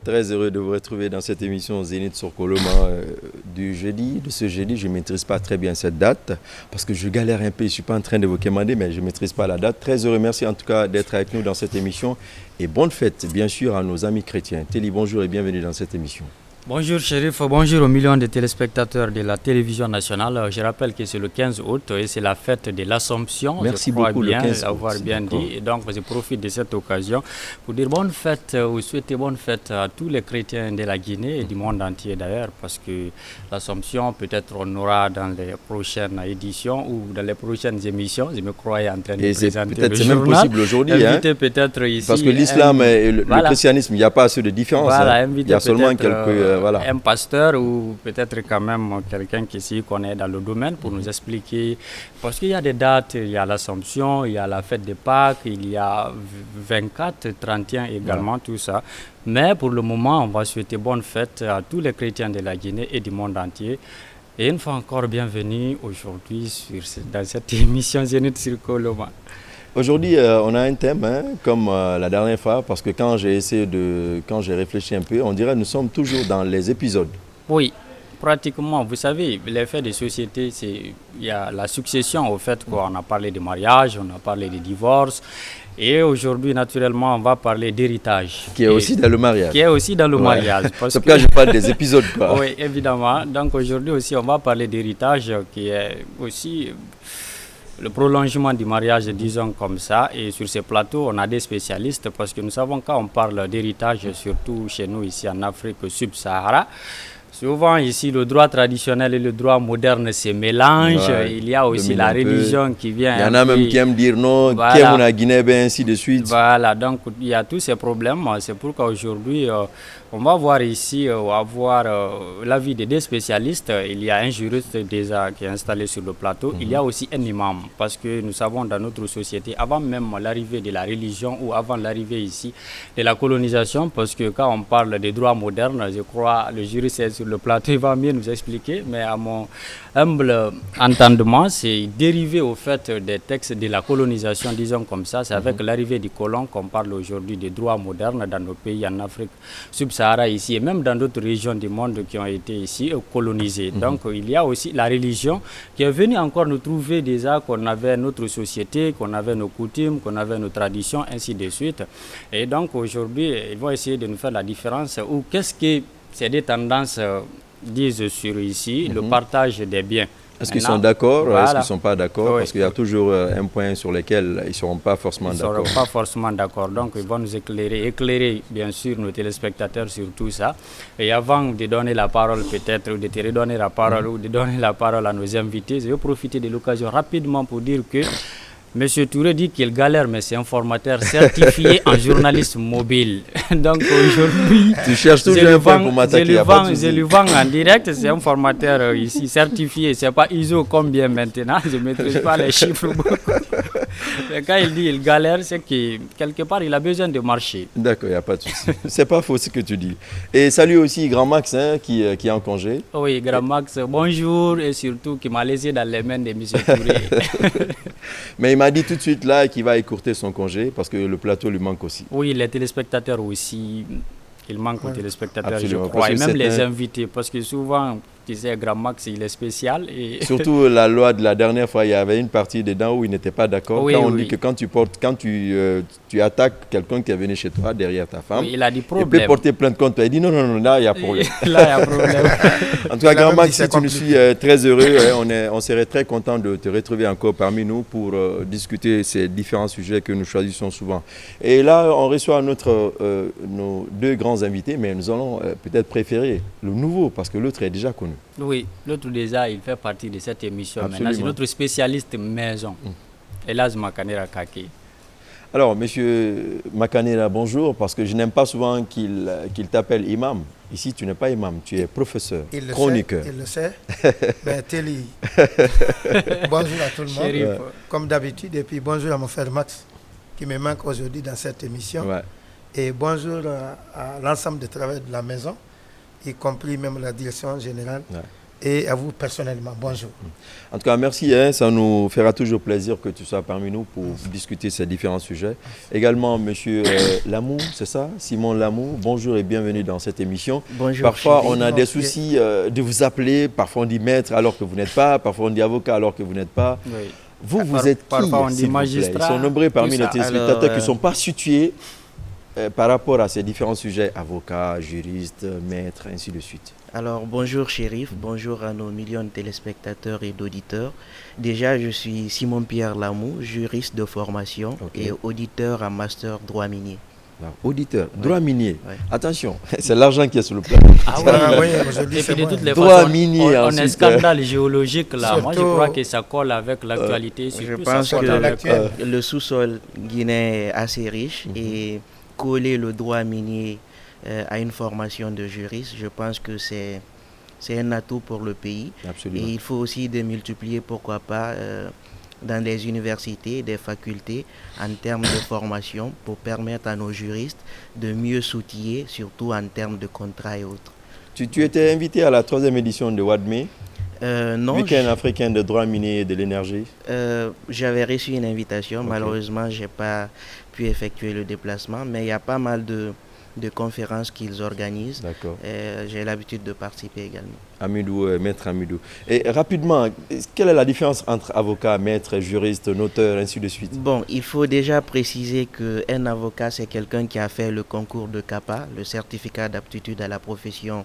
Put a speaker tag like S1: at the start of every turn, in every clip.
S1: Très heureux de vous retrouver dans cette émission Zénith sur Coloma du jeudi. De ce jeudi, je ne maîtrise pas très bien cette date parce que je galère un peu. Je ne suis pas en train de vous commander, mais je ne maîtrise pas la date. Très heureux, merci en tout cas d'être avec nous dans cette émission. Et bonne fête, bien sûr, à nos amis chrétiens. Téli, bonjour et bienvenue dans cette émission.
S2: Bonjour Chérif, bonjour aux millions de téléspectateurs de la télévision nationale. Je rappelle que c'est le 15 août et c'est la fête de l'Assomption.
S1: Merci
S2: je crois
S1: beaucoup,
S2: bien
S1: le 15 août.
S2: Avoir bien dit. Et donc je profite de cette occasion pour dire bonne fête ou souhaiter bonne fête à tous les chrétiens de la Guinée et du monde entier d'ailleurs, parce que l'Assomption peut-être on aura dans les prochaines éditions ou dans les prochaines émissions. Je me croyais en train de présenter
S1: peut-être
S2: le
S1: c'est
S2: journal.
S1: même possible aujourd'hui.
S2: Peut-être ici.
S1: Parce que l'islam et le christianisme, il n'y a pas assez de différence.
S2: Voilà,
S1: il y a seulement quelques...
S2: un pasteur ou peut-être quand même quelqu'un qui s'y connaît dans le domaine pour nous expliquer, parce qu'il y a des dates, il y a l'Assomption, il y a la fête de Pâques, il y a 24, 31 également, tout ça. Mais pour le moment, on va souhaiter bonne fête à tous les chrétiens de la Guinée et du monde entier. Et une fois encore, bienvenue aujourd'hui dans cette émission Zénith sur Coloma.
S1: Aujourd'hui, on a un thème, comme la dernière fois, parce que quand j'ai réfléchi un peu, on dirait que nous sommes toujours dans les épisodes.
S2: Oui, pratiquement. Vous savez, l'effet des sociétés, il y a la succession au fait qu'on a parlé de mariage, on a parlé de divorce. Et aujourd'hui, naturellement, on va parler d'héritage.
S1: Qui est aussi dans le mariage.
S2: Qui est aussi dans le mariage.
S1: C'est pourquoi je parle des épisodes, quoi.
S2: Oui, évidemment. Donc aujourd'hui aussi, on va parler d'héritage, qui est aussi... le prolongement du mariage, disons comme ça. Et sur ces plateaux, on a des spécialistes parce que nous savons quand on parle d'héritage, surtout chez nous ici en Afrique subsahara, souvent ici le droit traditionnel et le droit moderne se mélangent. Ouais, il y a aussi la religion qui vient.
S1: Il y en a même qui aiment dire non, qui aiment la Guinée, ainsi de suite.
S2: Voilà, donc il y a tous ces problèmes. C'est pourquoi aujourd'hui, on va voir ici, l'avis des deux spécialistes. Il y a un juriste déjà qui est installé sur le plateau. Il y a aussi un imam, parce que nous savons dans notre société, avant même l'arrivée de la religion ou avant l'arrivée ici de la colonisation, parce que quand on parle des droits modernes, je crois le juriste est sur le plateau, il va mieux nous expliquer, mais à mon humble entendement, c'est dérivé au fait des textes de la colonisation, disons comme ça. C'est avec l'arrivée du colon qu'on parle aujourd'hui des droits modernes dans nos pays en Afrique subsahara ici et même dans d'autres régions du monde qui ont été ici colonisées. Donc il y a aussi la religion qui est venue encore nous trouver déjà qu'on avait notre société, qu'on avait nos coutumes, qu'on avait nos traditions, ainsi de suite. Et donc aujourd'hui, ils vont essayer de nous faire la différence ou qu'est-ce que ces deux tendances disent sur ici, le partage des biens.
S1: Est-ce qu'ils sont d'accord, est-ce qu'ils ne sont pas d'accord? Parce qu'il y a toujours un point sur lequel ils ne seront pas forcément d'accord.
S2: Ils ne seront pas forcément d'accord. Donc, ils vont nous éclairer bien sûr nos téléspectateurs sur tout ça. Et avant de donner la parole peut-être, ou de te redonner la parole, ou de donner la parole à nos invités, je vais profiter de l'occasion rapidement pour dire que Monsieur Touré dit qu'il galère, mais c'est un formateur certifié en journaliste mobile. Donc aujourd'hui,
S1: tu cherches toujours un point pour m'attaquer.
S2: Je lui vends en direct, c'est un formateur ici certifié. C'est pas ISO combien maintenant, je ne maîtrise pas les chiffres beaucoup. Mais quand il dit qu'il galère, c'est que quelque part il a besoin de marcher.
S1: D'accord, il n'y a pas de souci. C'est pas faux ce que tu dis. Et salut aussi Grand Max qui est en congé.
S2: Oui, Grand Max, bonjour et surtout qui m'a laissé dans les mains de Monsieur Touré.
S1: Mais il m'a dit tout de suite là qu'il va écourter son congé parce que le plateau lui manque aussi.
S2: Oui, les téléspectateurs aussi. Il manque aux téléspectateurs,
S1: absolument,
S2: je crois, et même les invités, parce que souvent, tu sais, Grand Max, il est spécial. Et
S1: surtout la loi de la dernière fois, il y avait une partie dedans où il n'était pas d'accord.
S2: Oui,
S1: quand on dit que quand tu attaques quelqu'un qui est venu chez toi, derrière ta femme,
S2: il a dit problème.
S1: Il peut porter plainte contre toi. Il dit non, là, il y a problème.
S2: Là, il y a problème.
S1: En tout cas, Grand Max, si tu nous suis, très heureux. On serait très content de te retrouver encore parmi nous pour discuter ces différents sujets que nous choisissons souvent. Et là, on reçoit nos deux grands invités, mais nous allons peut-être préférer le nouveau parce que l'autre est déjà connu.
S2: Oui, l'autre déjà, il fait partie de cette émission. Absolument. Maintenant, c'est notre spécialiste maison, Elhadj Makanera Kake.
S1: Alors, monsieur Makanera, bonjour, parce que je n'aime pas souvent qu'il t'appelle imam. Ici, tu n'es pas imam, tu es professeur, chroniqueur.
S3: Il le sait. Ben, Téli, bonjour à tout le monde.
S2: Chérif.
S3: Comme d'habitude, et puis bonjour à mon frère Max, qui me manque aujourd'hui dans cette émission.
S1: Ouais.
S3: Et bonjour à l'ensemble des travailleurs de la maison, y compris même la direction générale.
S1: Ouais.
S3: et à vous personnellement. Bonjour.
S1: En tout cas, merci. Ça nous fera toujours plaisir que tu sois parmi nous pour discuter ces différents sujets. Également, monsieur Lamou, c'est ça? Simon Lamou, bonjour et bienvenue dans cette émission.
S4: Bonjour.
S1: Parfois, on a des soucis de vous appeler. Parfois, on dit maître alors que vous n'êtes pas. Parfois, on dit avocat alors que vous n'êtes pas.
S2: Oui.
S1: Vous êtes qui,
S2: parfois on dit
S1: s'il vous plaît?
S2: magistrat.
S1: Ils sont nombreux parmi nos téléspectateurs qui ne
S4: Alors,
S1: sont pas situés par rapport à ces différents sujets, avocat, juriste, maître, ainsi de suite.
S4: Alors, bonjour Chérif, bonjour à nos millions de téléspectateurs et d'auditeurs. Déjà, je suis Simon-Pierre Lamou, juriste de formation et auditeur en master droit minier.
S1: Alors, auditeur, droit minier.
S4: Ouais.
S1: Attention, c'est l'argent qui est sur le plateau.
S2: Ah
S3: oui, aujourd'hui,
S2: Et
S3: c'est
S2: puis de
S3: moi.
S2: toutes les
S1: Droit
S2: façons,
S1: minier,
S2: on a un
S1: ensuite,
S2: scandale géologique là. Moi, je
S3: surtout-
S2: crois que ça colle avec l'actualité.
S4: Je
S2: surtout
S4: pense
S2: ça colle
S3: que
S2: avec,
S3: l'actuel-
S4: Le sous-sol guinéen est assez riche et coller le droit minier à une formation de juriste, je pense que c'est un atout pour le pays.
S1: Absolument.
S4: Et il faut aussi démultiplier, pourquoi pas, dans les universités, des facultés, en termes de formation, pour permettre à nos juristes de mieux s'outiller, surtout en termes de contrats et autres.
S1: Tu étais invité à la 3e édition de WADME,
S4: Non,
S1: Week-end africain de droit minier et de l'énergie.
S4: j'avais reçu une invitation.
S1: Ok.
S4: Malheureusement, je n'ai pas pu effectuer le déplacement, mais il y a pas mal de conférences qu'ils organisent.
S1: D'accord.
S4: J'ai l'habitude de participer également.
S1: Amidou, maître Amidou. Et rapidement, quelle est la différence entre avocat, maître, juriste, notaire, ainsi de suite?
S4: Bon, il faut déjà préciser qu'un avocat, c'est quelqu'un qui a fait le concours de CAPA, le certificat d'aptitude à la profession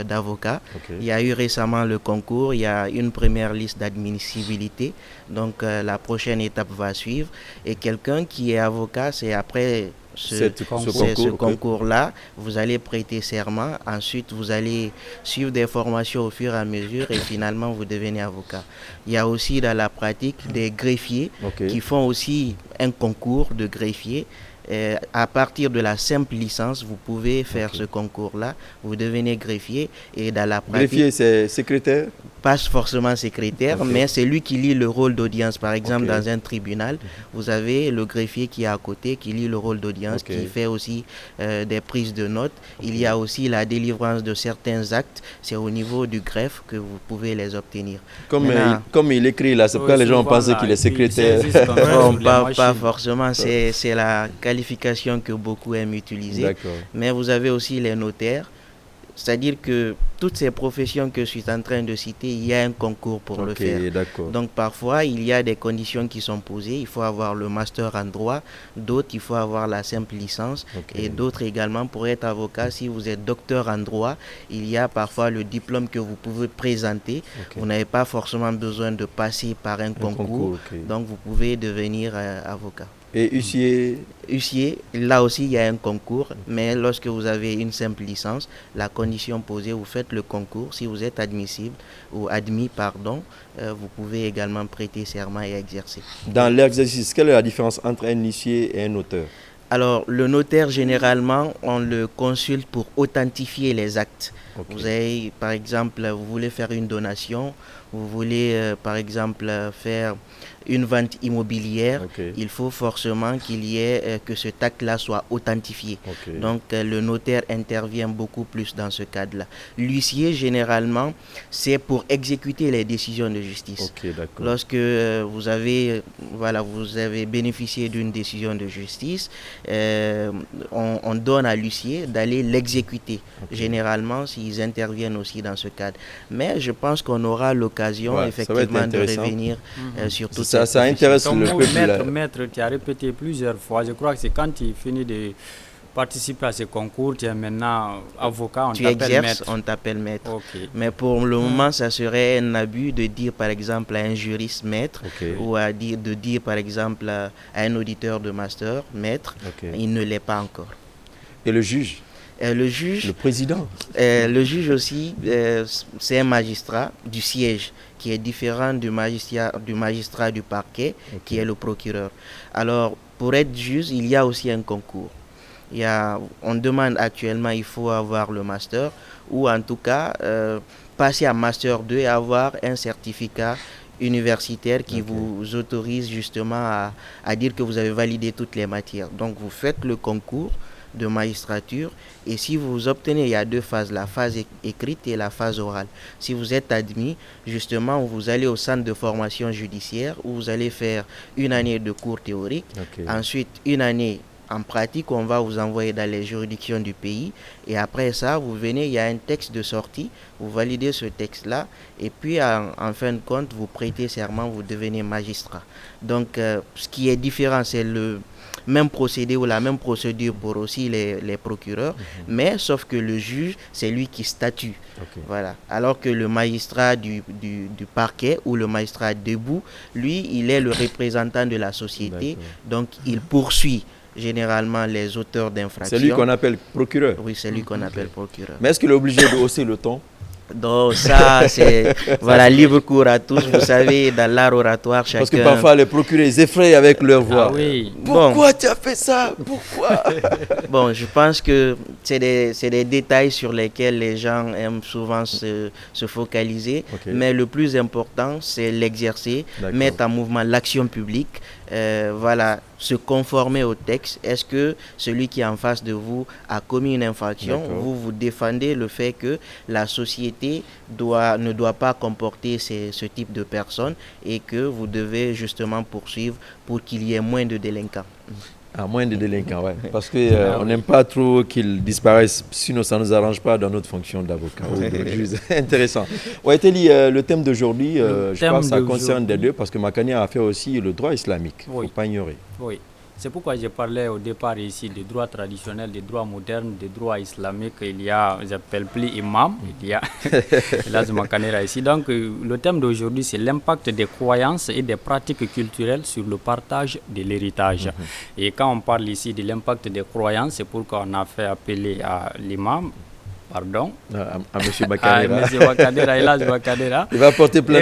S4: d'avocat.
S1: Ok.
S4: Il y a eu récemment le concours, il y a une première liste d'admissibilité. Donc la prochaine étape va suivre. Et quelqu'un qui est avocat, c'est après ce concours-là, vous allez prêter serment, ensuite vous allez suivre des formations au fur et à mesure et finalement vous devenez avocat. Il y a aussi dans la pratique des greffiers qui font aussi un concours de greffier. À partir de la simple licence, vous pouvez faire ce concours-là, vous devenez greffier et dans la pratique...
S1: Greffier, c'est secrétaire?
S4: Pas forcément secrétaire, mais c'est lui qui lit le rôle d'audience. Par exemple, dans un tribunal, vous avez le greffier qui est à côté, qui lit le rôle d'audience, qui fait aussi des prises de notes. Il y a aussi la délivrance de certains actes. C'est au niveau du greffe que vous pouvez les obtenir.
S1: Comme il écrit là, c'est pourquoi les gens pensent qu'il est secrétaire.
S4: Non, pas forcément. C'est la qualification que beaucoup aiment utiliser. Mais vous avez aussi les notaires. C'est-à-dire que toutes ces professions que je suis en train de citer, il y a un concours pour le faire. Donc parfois, il y a des conditions qui sont posées. Il faut avoir le master en droit. D'autres, il faut avoir la simple licence. Et d'autres également, pour être avocat, si vous êtes docteur en droit, il y a parfois le diplôme que vous pouvez présenter. Vous n'avez pas forcément besoin de passer par un concours. Donc vous pouvez devenir avocat.
S1: Et huissier?
S4: Huissier, là aussi il y a un concours, mais lorsque vous avez une simple licence, la condition posée, vous faites le concours. Si vous êtes admissible ou admis, vous pouvez également prêter serment et exercer.
S1: Dans l'exercice, quelle est la différence entre un huissier et un notaire?
S4: Alors, le notaire, généralement, on le consulte pour authentifier les actes. Vous avez, par exemple, vous voulez faire une donation, vous voulez, par exemple, faire une vente immobilière, il faut forcément qu'il y ait que cet acte-là soit authentifié. Donc, le notaire intervient beaucoup plus dans ce cadre-là. L'huissier, généralement, c'est pour exécuter les décisions de justice. Lorsque vous avez bénéficié d'une décision de justice, on donne à l'huissier d'aller l'exécuter. Généralement, s'ils interviennent aussi dans ce cadre. Mais je pense qu'on aura l'occasion, effectivement, de revenir sur tout ça.
S1: Ça intéresse le peuple.
S2: Maître, tu as répété plusieurs fois. Je crois que c'est quand tu finis de participer à ce concours, tu es maintenant avocat, on t'appelle maître.
S4: On t'appelle maître. Mais pour le moment, ça serait un abus de dire par exemple à un juriste maître ou de dire par exemple à un auditeur de master maître. Il ne l'est pas encore.
S1: Et le juge? Le président?
S4: Le juge aussi, c'est un magistrat du siège qui est différent du magistrat du parquet, qui est le procureur. Alors, pour être juge, il y a aussi un concours. On demande actuellement, il faut avoir le master, ou en tout cas, passer à master 2 et avoir un certificat universitaire qui vous autorise justement à dire que vous avez validé toutes les matières. Donc, vous faites le concours. de magistrature. Et si vous obtenez, il y a 2 phases, la phase écrite et la phase orale. Si vous êtes admis, justement, vous allez au centre de formation judiciaire où vous allez faire 1 année de cours théoriques, ensuite 1 année en pratique, on va vous envoyer dans les juridictions du pays. Et après ça, vous venez, il y a un texte de sortie, vous validez ce texte-là. Et puis, en fin de compte, vous prêtez serment, vous devenez magistrat. Donc, ce qui est différent, c'est le même procédé ou la même procédure pour aussi les procureurs. Mais, sauf que le juge, c'est lui qui statue. Voilà. Alors que le magistrat du parquet ou le magistrat debout, lui, il est le représentant de la société. Donc, il poursuit généralement les auteurs d'infractions.
S1: C'est lui qu'on appelle procureur.
S4: Oui, c'est lui qu'on appelle procureur.
S1: Mais est-ce qu'il est obligé de hausser le ton?
S4: Donc ça, c'est voilà, libre cours à tous. Vous savez, dans l'art oratoire, chacun...
S1: Parce que parfois, les procureurs, ils effraient avec leur voix.
S2: Ah oui.
S1: Pourquoi tu as fait ça? Pourquoi?
S4: Bon, je pense que c'est des détails sur lesquels les gens aiment souvent se focaliser. Mais le plus important, c'est l'exercer, mettre en mouvement l'action publique. Voilà, se conformer au texte. Est-ce que celui qui est en face de vous a commis une infraction? Vous défendez le fait que la société ne doit pas comporter ce type de personnes et que vous devez justement poursuivre pour qu'il y ait moins de délinquants.
S1: Moins de délinquants, oui. Parce qu'on n'aime pas trop qu'ils disparaissent, sinon ça ne nous arrange pas dans notre fonction d'avocat. Intéressant. Waiteli, le thème d'aujourd'hui, je crois que ça concerne des deux, parce que Makani a fait aussi le droit islamique. Il ne faut pas ignorer.
S2: Oui. C'est pourquoi j'ai parlé au départ ici des droits traditionnels, des droits modernes, des droits islamiques. Il y a, j'appelle plus imam, il y a Elhadji Makanera ici. Donc, le thème d'aujourd'hui, c'est l'impact des croyances et des pratiques culturelles sur le partage de l'héritage. Et quand on parle ici de l'impact des croyances, c'est pourquoi on a fait appeler à l'imam. Pardon.
S1: À M. Makanera.
S2: M. Makanera, Elhadji Makanera.
S1: Il va porter plainte.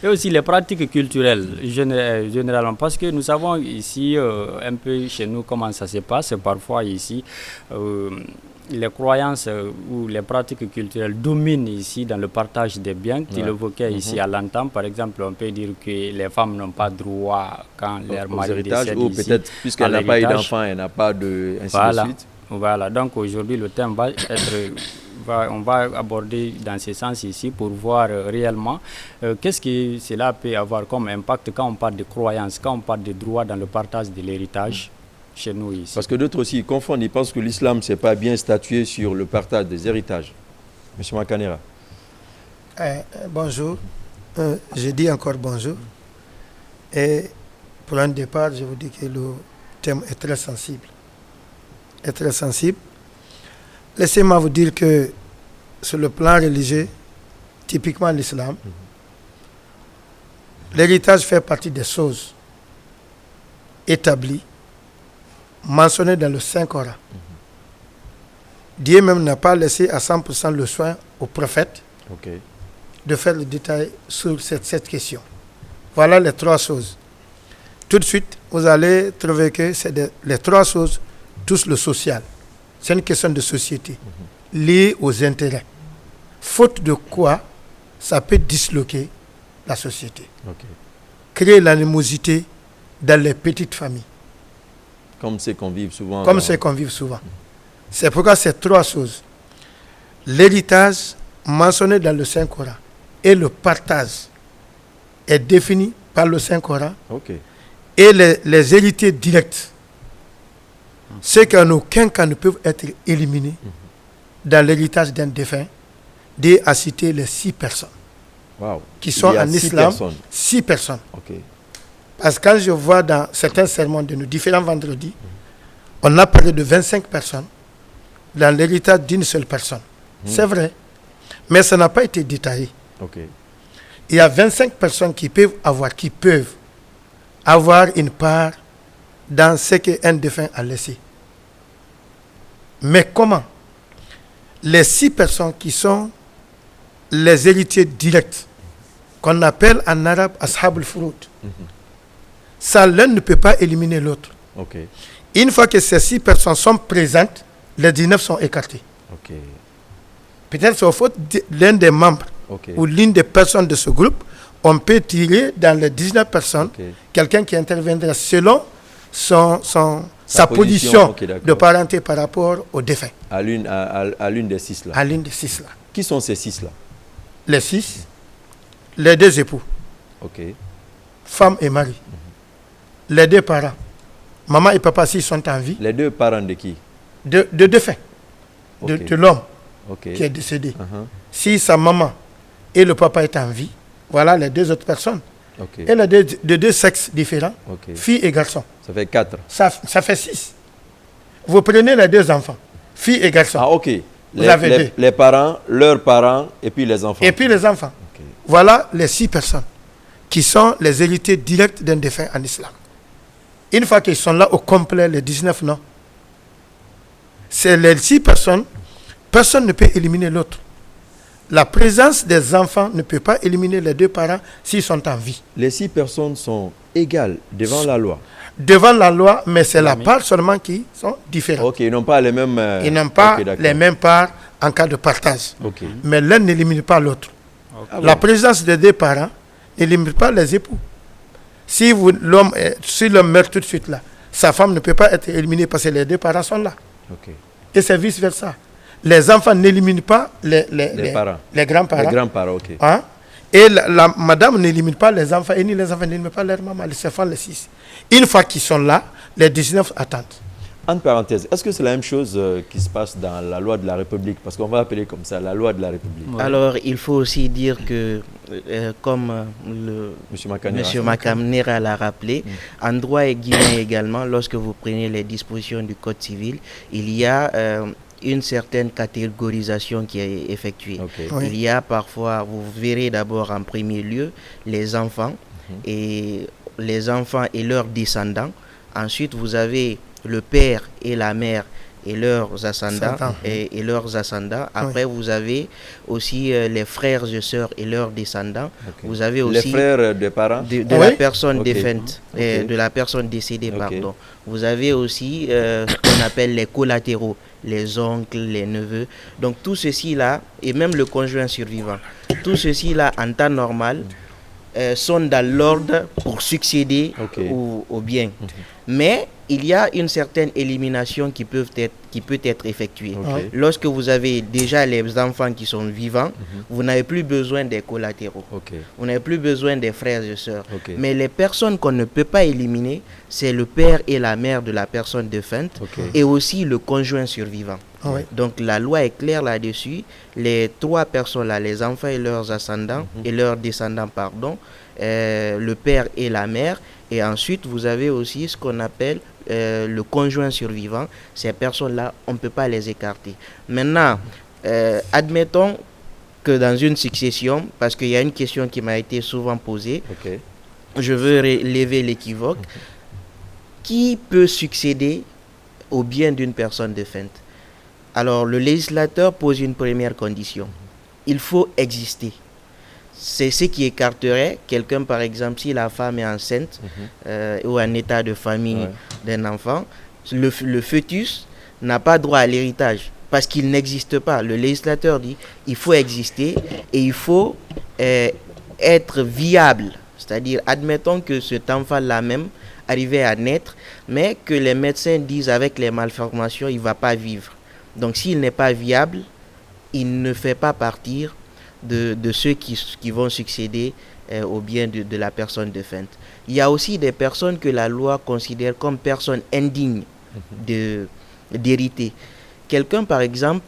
S2: Et aussi les pratiques culturelles, généralement, parce que nous savons ici, un peu chez nous, comment ça se passe. Parfois ici, les croyances ou les pratiques culturelles dominent ici dans le partage des biens. Tu l'évoquais ici à l'entente. Par exemple, on peut dire que les femmes n'ont pas droit quand leur mari décède
S1: ou
S2: ici,
S1: peut-être puisqu'elle n'a pas eu d'enfant, elle n'a pas de... ainsi de suite.
S2: Voilà, donc aujourd'hui, le thème va être... on va aborder dans ce sens ici pour voir réellement qu'est-ce que cela peut avoir comme impact quand on parle de croyances, quand on parle de droits dans le partage de l'héritage chez nous ici.
S1: Parce que d'autres aussi confondent, ils pensent que l'islam, ce n'est pas bien statué sur le partage des héritages. Monsieur Makanera.
S3: Bonjour. Je dis encore bonjour. Et pour un départ, je vous dis que le thème est très sensible. Laissez-moi vous dire que sur le plan religieux, typiquement l'islam, l'héritage fait partie des choses établies, mentionnées dans le Saint-Coran. Dieu même n'a pas laissé à 100% le soin au prophète de faire le détail sur cette question. Voilà les 3 choses. Tout de suite, vous allez trouver que les 3 choses touchent le social. C'est une question de société liée aux intérêts. Faute de quoi, ça peut disloquer la société. Créer l'animosité dans les petites familles.
S1: Comme c'est qu'on vive souvent.
S3: C'est pourquoi ces 3 choses, l'héritage mentionné dans le Saint-Coran et le partage est défini par le Saint-Coran et les héritiers directs, ceux qui en aucun cas ne peuvent être éliminés dans l'héritage d'un défunt, Dieu a cité les 6 personnes qui sont en islam. 6 personnes. Parce que quand je vois dans certains sermons de nos différents vendredis, on a parlé de 25 personnes dans l'héritage d'une seule personne. C'est vrai, mais ça n'a pas été détaillé. Il y a 25 personnes qui peuvent avoir une part dans ce qu'un défunt a laissé. Mais comment? Les 6 personnes qui sont les héritiers directs, qu'on appelle en arabe ashab al-furud, ça, l'un ne peut pas éliminer l'autre. Une fois que ces 6 personnes sont présentes, les 19 sont écartés. Peut-être c'est au faute de l'un des membres ou l'une des personnes de ce groupe, on peut tirer dans les 19 personnes quelqu'un qui interviendra selon sa sa position
S1: okay,
S3: de parenté par rapport au défunt.
S1: À l'une des 6 là.
S3: À l'une des 6 là.
S1: Qui sont ces 6 là?
S3: Les 6, les 2 époux.
S1: Ok.
S3: Femme et mari. Les 2 parents. Maman et papa s'ils sont en vie.
S1: Les 2 parents de qui?
S3: De défunt.
S1: Okay.
S3: De l'homme
S1: okay.
S3: qui est décédé. Si sa maman et le papa est en vie, voilà les 2 autres personnes.
S1: Okay.
S3: Et les de 2 sexes différents, fille et garçon.
S1: Ça fait 4.
S3: Ça fait 6. Vous prenez les 2 enfants, fille et garçon.
S1: Ah, ok.
S3: Vous avez 2.
S1: Les parents, leurs parents, et puis les enfants.
S3: Et puis les enfants. Okay. Voilà les 6 personnes qui sont les héritiers directs d'un défunt en islam. Une fois qu'ils sont là au complet, les 19 non. C'est les 6 personnes, personne ne peut éliminer l'autre. La présence des enfants ne peut pas éliminer les 2 parents s'ils sont en vie.
S1: Les 6 personnes sont égales devant la loi.
S3: Devant la loi, mais c'est la part seulement qui sont différentes.
S1: Ok, ils n'ont pas les mêmes...
S3: Ils n'ont pas les mêmes parts en cas de partage.
S1: Okay.
S3: Mais l'un n'élimine pas l'autre. Okay. La présence des 2 parents n'élimine pas les époux. Si l'homme meurt tout de suite là, sa femme ne peut pas être éliminée parce que les 2 parents sont là.
S1: Okay.
S3: Et c'est vice-versa. Les enfants n'éliminent pas les
S1: parents.
S3: Les grands-parents.
S1: Les grands-parents, ok.
S3: Hein? Et la madame n'élimine pas les enfants, et ni les enfants n'éliminent pas leur maman, les enfants, les 6. Une fois qu'ils sont là, les 19 attendent.
S1: Entre parenthèses, est-ce que c'est la même chose qui se passe dans la loi de la République? Parce qu'on va appeler comme ça, la loi de la République.
S4: Oui. Alors, il faut aussi dire que, comme M. Makamnera l'a rappelé, en droit et guinéen également, lorsque vous prenez les dispositions du Code civil, il y a une certaine catégorisation qui est effectuée. Okay. Oui. Il y a parfois, vous verrez d'abord en premier lieu, les enfants et les enfants et leurs descendants. Ensuite, vous avez le père et la mère et leurs ascendants. Et leurs ascendants. Après, vous avez aussi les frères et sœurs et leurs descendants. Okay. Vous avez aussi
S1: les frères des parents
S4: de la personne défunte, de la personne décédée, pardon. Vous avez aussi ce qu'on appelle les collatéraux, les oncles, les neveux. Donc tout ceci là, et même le conjoint survivant, tout ceci là en temps normal sont dans l'ordre pour succéder au bien. Mais il y a une certaine élimination qui peut être effectuée. Lorsque vous avez déjà les enfants qui sont vivants, vous n'avez plus besoin des collatéraux. Vous n'avez plus besoin des frères et sœurs. Mais les personnes qu'on ne peut pas éliminer, c'est le père et la mère de la personne défunte et aussi le conjoint survivant. Donc la loi est claire là-dessus. Les 3 personnes là, les enfants et leurs ascendants et leurs descendants, pardon, le père et la mère. Et ensuite, vous avez aussi ce qu'on appelle le conjoint survivant. Ces personnes-là, on ne peut pas les écarter. Maintenant, admettons que dans une succession, parce qu'il y a une question qui m'a été souvent posée, je veux lever l'équivoque. Qui peut succéder au bien d'une personne défunte? Alors, le législateur pose une première condition. Il faut exister. C'est ce qui écarterait quelqu'un, par exemple, si la femme est enceinte ou en état de famille d'un enfant, le fœtus n'a pas droit à l'héritage parce qu'il n'existe pas. Le législateur dit il faut exister et il faut être viable. C'est-à-dire, admettons que cet enfant-là même arrivait à naître, mais que les médecins disent avec les malformations, il ne va pas vivre. Donc, s'il n'est pas viable, il ne fait pas partir de ceux qui vont succéder au bien de la personne défunte. Il y a aussi des personnes que la loi considère comme personnes indignes d'hériter. Quelqu'un, par exemple,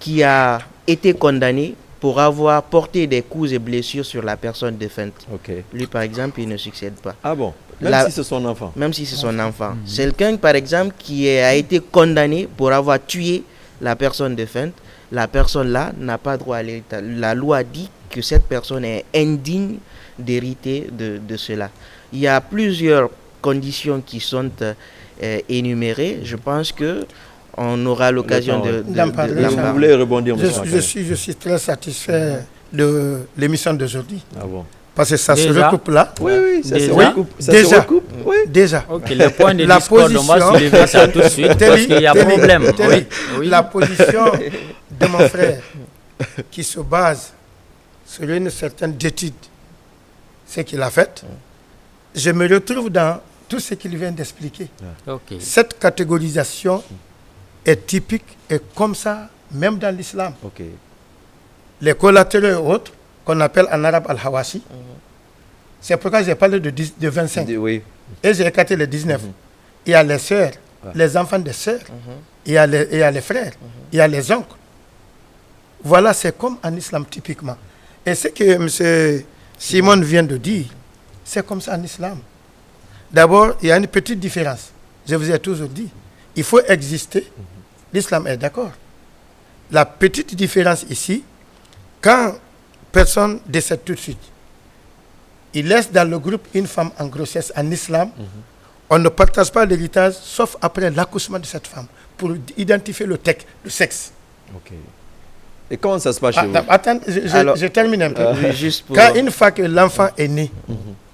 S4: qui a été condamné pour avoir porté des coups et blessures sur la personne défunte. Lui, par exemple, il ne succède pas.
S1: Ah bon? Même si c'est son enfant? Même
S4: si c'est son enfant. C'est quelqu'un, par exemple, qui a été condamné pour avoir tué la personne défunte. La personne-là n'a pas droit à l'héritage. La loi dit que cette personne est indigne d'hériter de cela. Il y a plusieurs conditions qui sont énumérées. Je pense que on aura l'occasion d'en parler.
S1: Vous voulez rebondir, monsieur?
S3: Je suis très satisfait de l'émission d'aujourd'hui.
S1: Ah bon?
S3: Parce que ça se recoupe là.
S1: Oui, ça se recoupe.
S3: Déjà. Oui. Déjà.
S2: Ok, le point de discorde, on va soulever ça tout de suite parce qu'il y a problème.
S3: La position de mon frère qui se base sur une certaine étude, ce qu'il a fait, je me retrouve dans tout ce qu'il vient d'expliquer.
S2: Ok.
S3: Cette catégorisation est typique et comme ça, même dans l'islam.
S1: Ok.
S3: Les collatéraux et autres, qu'on appelle en arabe al-hawashi, c'est pourquoi j'ai parlé de 25.
S1: Oui.
S3: Et j'ai écarté les 19. Il y a les sœurs, les enfants des sœurs, il y a les frères, il y a les oncles. Voilà, c'est comme en islam typiquement. Et ce que M. Simon vient de dire, c'est comme ça en islam. D'abord, il y a une petite différence. Je vous ai toujours dit, il faut exister. L'islam est d'accord. La petite différence ici, quand personne décède tout de suite, il laisse dans le groupe une femme en grossesse en islam, on ne partage pas l'héritage sauf après l'accouchement de cette femme pour identifier le sexe.
S1: Ok. Et comment ça se passe chez vous?
S3: Attends, je termine un peu.
S4: Juste pour...
S3: Quand une fois que l'enfant est né,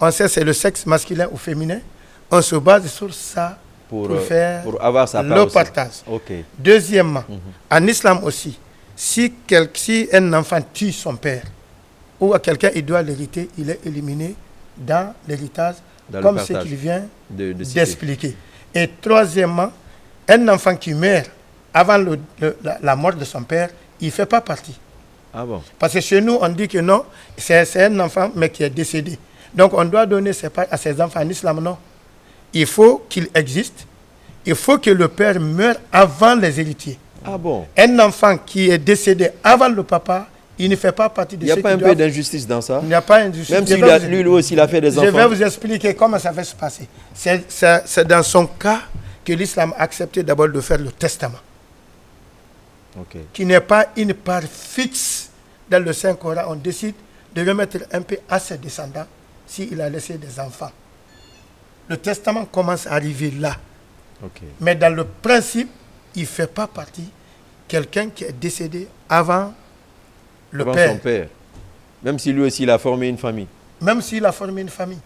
S3: on sait c'est le sexe masculin ou féminin, on se base sur ça pour
S1: avoir sa part
S3: le
S1: aussi.
S3: partage.
S1: Okay.
S3: Deuxièmement, en islam aussi, si un enfant tue son père ou à quelqu'un il doit l'hériter, il est éliminé dans l'héritage, comme ce qu'il vient d'expliquer. Et troisièmement, un enfant qui meurt avant la mort de son père, il ne fait pas partie.
S1: Ah bon?
S3: Parce que chez nous, on dit que non, c'est un enfant, mais qui est décédé. Donc, on doit donner ses parts à ses enfants en islam, non. Il faut qu'il existe. Il faut que le père meure avant les héritiers.
S1: Ah bon?
S3: Un enfant qui est décédé avant le papa, il ne fait pas partie de ceux qui doivent...
S1: Il n'y a pas un peu d'injustice dans ça?
S3: Il n'y a pas d'injustice.
S1: Même si lui aussi, il a fait des enfants.
S3: Je vais vous expliquer comment ça va se passer. C'est dans son cas que l'islam a accepté d'abord de faire le testament.
S1: Okay.
S3: Qui n'est pas une part fixe dans le Saint-Coran. On décide de remettre un peu à ses descendants s'il a laissé des enfants. Le testament commence à arriver là.
S1: Okay.
S3: Mais dans le principe, il ne fait pas partie quelqu'un qui est décédé avant le père.
S1: Son père. Même si lui aussi il a formé une famille.
S3: Même s'il a formé une famille.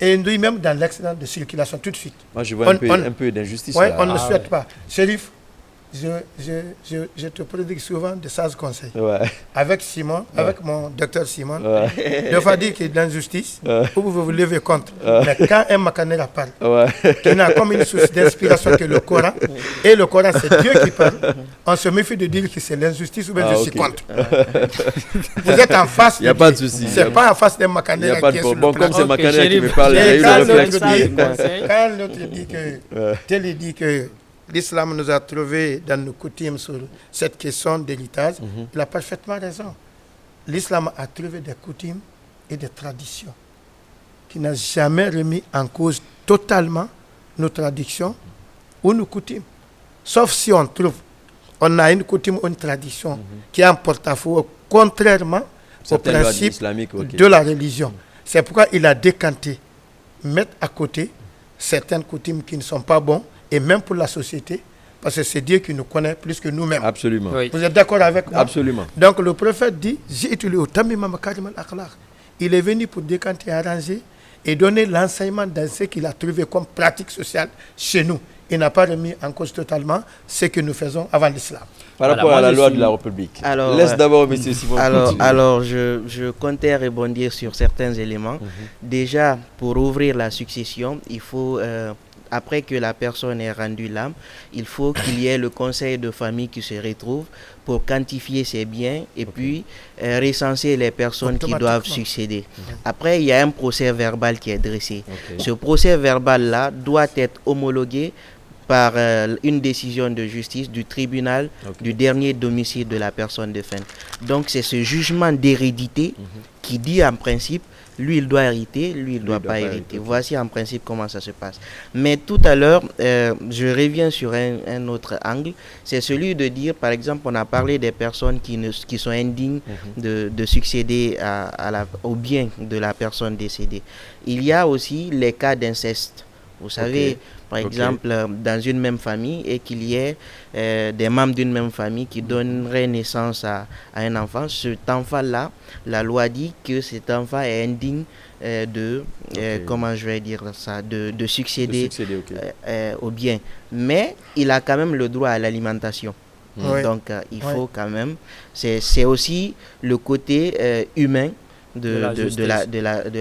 S3: Et lui-même dans l'accident de circulation tout de suite.
S1: Moi je vois un peu d'injustice.
S3: Oui, on ne souhaite pas. Chérif, je te prodigue souvent de sages conseils.
S1: Ouais.
S3: Avec Simon, avec mon docteur Simon, de fois dire qu'il y a d'injustice, vous vous levez contre. Mais quand un Makanera parle, qui n'a comme une source d'inspiration que le Coran, et le Coran c'est Dieu qui parle, on se méfie de dire que c'est l'injustice ou bien je suis contre. Vous êtes en face.
S1: Il n'y a pas de souci.
S3: C'est pas en face d'un Makanera qui est sur le plan.
S1: Comme c'est Makanera qui me parle,
S3: il
S1: il y a eu le réflexe.
S3: Quand l'autre dit que, tel dit que l'islam nous a trouvé dans nos coutumes sur cette question d'héritage. Il a parfaitement raison. L'islam a trouvé des coutumes et des traditions qui n'a jamais remis en cause totalement nos traditions ou nos coutumes. Sauf si on a une coutume ou une tradition qui est en porte-à-faux, contrairement au principe de la religion. C'est pourquoi il a décanté, mettre à côté certaines coutumes qui ne sont pas bonnes, et même pour la société, parce que c'est Dieu qui nous connaît plus que nous-mêmes.
S1: Absolument.
S3: Oui. Vous êtes d'accord avec moi?
S1: Absolument.
S3: Donc le prophète dit, il est venu pour décanter, arranger et donner l'enseignement dans ce qu'il a trouvé comme pratique sociale chez nous. Il n'a pas remis en cause totalement ce que nous faisons avant l'islam.
S1: Par rapport à la loi de la République.
S4: Alors,
S1: laisse d'abord M. Simon.
S4: Alors, je comptais rebondir sur certains éléments. Déjà, pour ouvrir la succession, il faut... après que la personne ait rendu l'âme, il faut qu'il y ait le conseil de famille qui se retrouve pour quantifier ses biens et puis recenser les personnes qui doivent succéder. Après, il y a un procès verbal qui est dressé. Ce procès verbal-là doit être homologué par une décision de justice du tribunal du dernier domicile de la personne défunte. Donc, c'est ce jugement d'hérédité qui dit en principe lui il doit hériter, lui il ne doit pas hériter. Voici en principe comment ça se passe. Mais tout à l'heure, je reviens sur un autre angle, c'est celui de dire, par exemple, on a parlé des personnes qui sont indignes de succéder au bien de la personne décédée. Il y a aussi les cas d'inceste. Vous savez, par exemple, dans une même famille et qu'il y ait des membres d'une même famille qui donneraient naissance à un enfant, cet enfant-là, la loi dit que cet enfant est indigne comment je vais dire ça, de succéder au bien. Mais il a quand même le droit à l'alimentation. Donc, il faut quand même... C'est aussi le côté humain de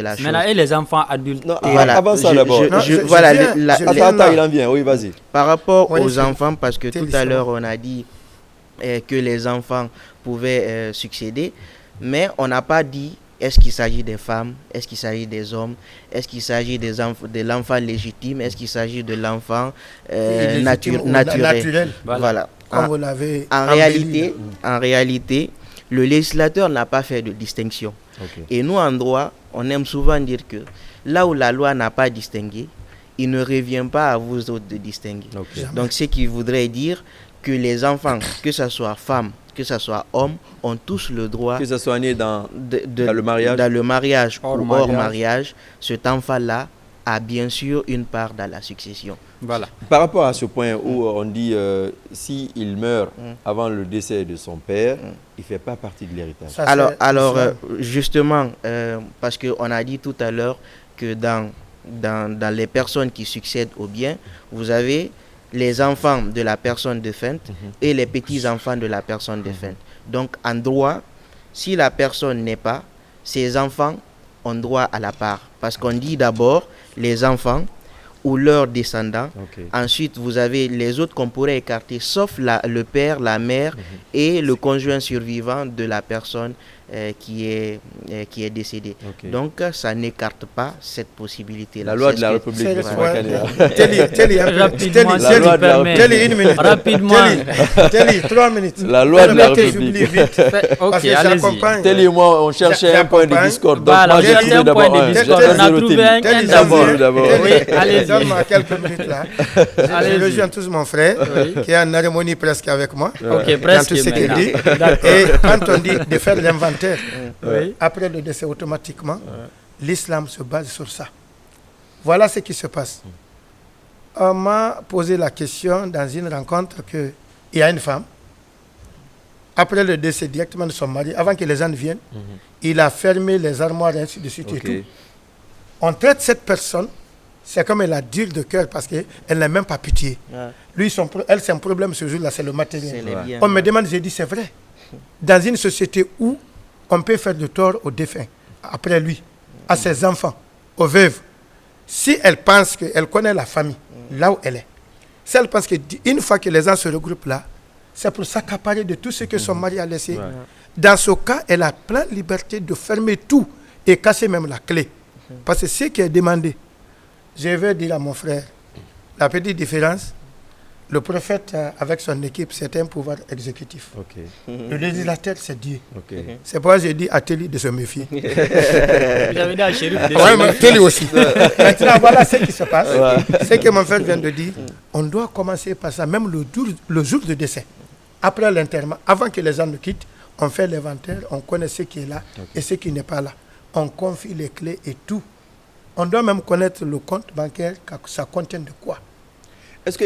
S4: la chose.
S2: Maintenant, et les enfants adultes.
S1: Non, voilà. Avant ça d'abord.
S3: Attends,
S1: il en vient, oui, vas-y.
S4: Par rapport aux enfants, parce que tout à l'heure, on a dit que les enfants pouvaient succéder, mais on n'a pas dit est-ce qu'il s'agit des femmes, est-ce qu'il s'agit des hommes, est-ce qu'il s'agit de l'enfant légitime, est-ce qu'il s'agit de l'enfant naturel. Voilà. En réalité, le législateur n'a pas fait de distinction. Okay. Et nous, en droit, on aime souvent dire que là où la loi n'a pas distingué, il ne revient pas à vous autres de distinguer. Okay. Donc, ce qui voudrait dire que les enfants, que ce soit femmes, que ce soit hommes, ont tous le droit...
S1: Que ce soit né dans le mariage.
S4: Dans le mariage ou hors mariage, cet enfant-là a bien sûr une part dans la succession.
S2: Voilà.
S1: Par rapport à ce point où on dit s'il meurt avant le décès de son père, il ne fait pas partie de l'héritage.
S4: Alors justement, parce qu'on a dit tout à l'heure que dans les personnes qui succèdent au bien, vous avez les enfants de la personne défunte et les petits-enfants de la personne défunte. Donc en droit, si la personne n'est pas, ses enfants ont droit à la part. Parce qu'on dit d'abord les enfants ou leurs descendants. Okay. Ensuite, vous avez les autres qu'on pourrait écarter, sauf le père, la mère et le conjoint survivant de la personne qui est décédée. Okay. Donc, ça n'écarte pas cette possibilité.
S1: La loi de la République du
S2: Rapidement.
S3: Télé, 3 minutes.
S1: La loi de la République.
S2: Ok, allez-y.
S1: Télé et moi, on cherchait un point de discorde. Donc,
S2: voilà,
S1: moi, j'ai trouvé d'abord
S2: on a trouvé un d'abord.
S3: Oui, allez-y. Donne-moi quelques minutes là. Je rejoins tous mon frère qui est en harmonie presque avec moi.
S2: Ok, presque.
S3: Dans tout ce qu'il dit. Et quand on dit de faire l'inventaire, après le décès automatiquement, l'islam se base sur ça. Voilà ce qui se passe. On m'a posé la question dans une rencontre qu'il y a une femme, après le décès directement de son mari, avant que les gens viennent, il a fermé les armoires, ainsi de suite et tout. On traite cette personne, c'est comme elle a dur de cœur parce qu'elle n'a même pas pitié. Lui, elle, c'est un problème ce jour-là, c'est le matériel. On me demande, j'ai dit, c'est vrai. Dans une société où on peut faire du tort aux défunts, après lui, à ses enfants, aux veuves, si elle pense qu'elle connaît la famille, là où elle est, si elle pense qu'une fois que les gens se regroupent là, c'est pour s'accaparer de tout ce que son mari a laissé. Dans ce cas, elle a pleine liberté de fermer tout et casser même la clé. Parce que ce qui est demandé, je vais dire à mon frère, la petite différence, le prophète avec son équipe, c'est un pouvoir exécutif. Le législateur, c'est Dieu. C'est pourquoi j'ai dit à Téli de se méfier.
S2: J'avais dit à Chérif de
S3: se méfier. Téli aussi. Maintenant, voilà ce qui se passe. Ce que mon frère vient de dire, on doit commencer par ça, même le jour de décès. Après l'enterrement, avant que les gens ne quittent, on fait l'inventaire, on connaît ce qui est là et ce qui n'est pas là. On confie les clés et tout. On doit même connaître le compte bancaire, ça contient de quoi.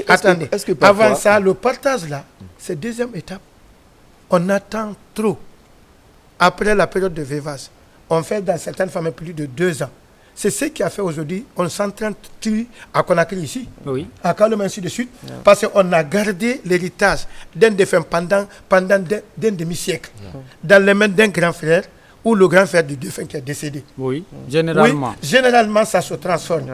S3: Attendez, parfois, avant ça, le partage là, c'est deuxième étape. On attend trop. Après la période de veuvage, on fait dans certaines familles plus de 2 ans. C'est ce qui a fait aujourd'hui, on s'entraîne à Conakry ici, à Kalom ainsi de suite, parce qu'on a gardé l'héritage d'un défunt pendant d'un demi-siècle, dans les mains d'un grand frère, ou le grand frère du défunt qui est décédé.
S2: Oui, généralement.
S3: Oui, généralement, ça se transforme.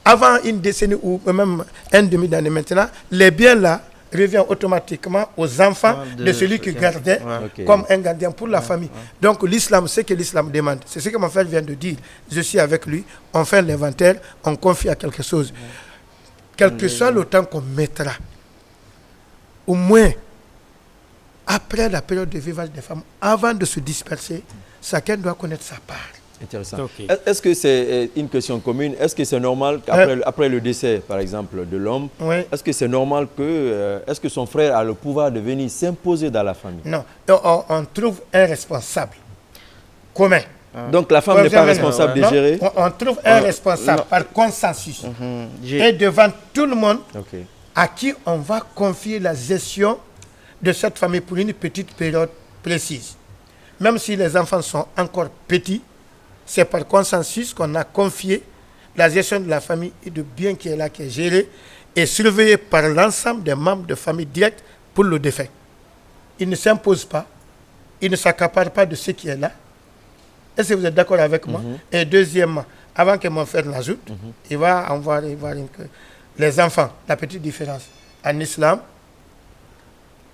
S3: Avant une décennie ou même un demi-d'année maintenant, les biens là reviennent automatiquement aux enfants de celui qui gardait comme un gardien pour la famille. Donc l'islam, c'est ce que l'islam demande. C'est ce que mon frère vient de dire. Je suis avec lui, on fait l'inventaire, on confie à quelque chose. Quel que soit le temps qu'on mettra, au moins, après la période de vivage des femmes, avant de se disperser, chacun doit connaître sa part.
S1: Intéressant. Est-ce que c'est une question commune? Est-ce que c'est normal qu'après le décès, par exemple, de l'homme, est-ce que c'est normal est-ce que son frère a le pouvoir de venir s'imposer dans la famille?
S3: Non. On trouve un responsable commun.
S1: Donc la femme n'est pas responsable de gérer?
S3: On trouve un responsable par consensus. Et devant tout le monde, à qui on va confier la gestion de cette famille pour une petite période précise. Même si les enfants sont encore petits, c'est par consensus qu'on a confié la gestion de la famille et de bien qui est là, qui est géré et surveillé par l'ensemble des membres de famille directe pour le défunt. Il ne s'impose pas, il ne s'accapare pas de ce qui est là. Est-ce que vous êtes d'accord avec moi? Et deuxièmement, avant que mon frère l'ajoute, il va voir les enfants, la petite différence. En islam,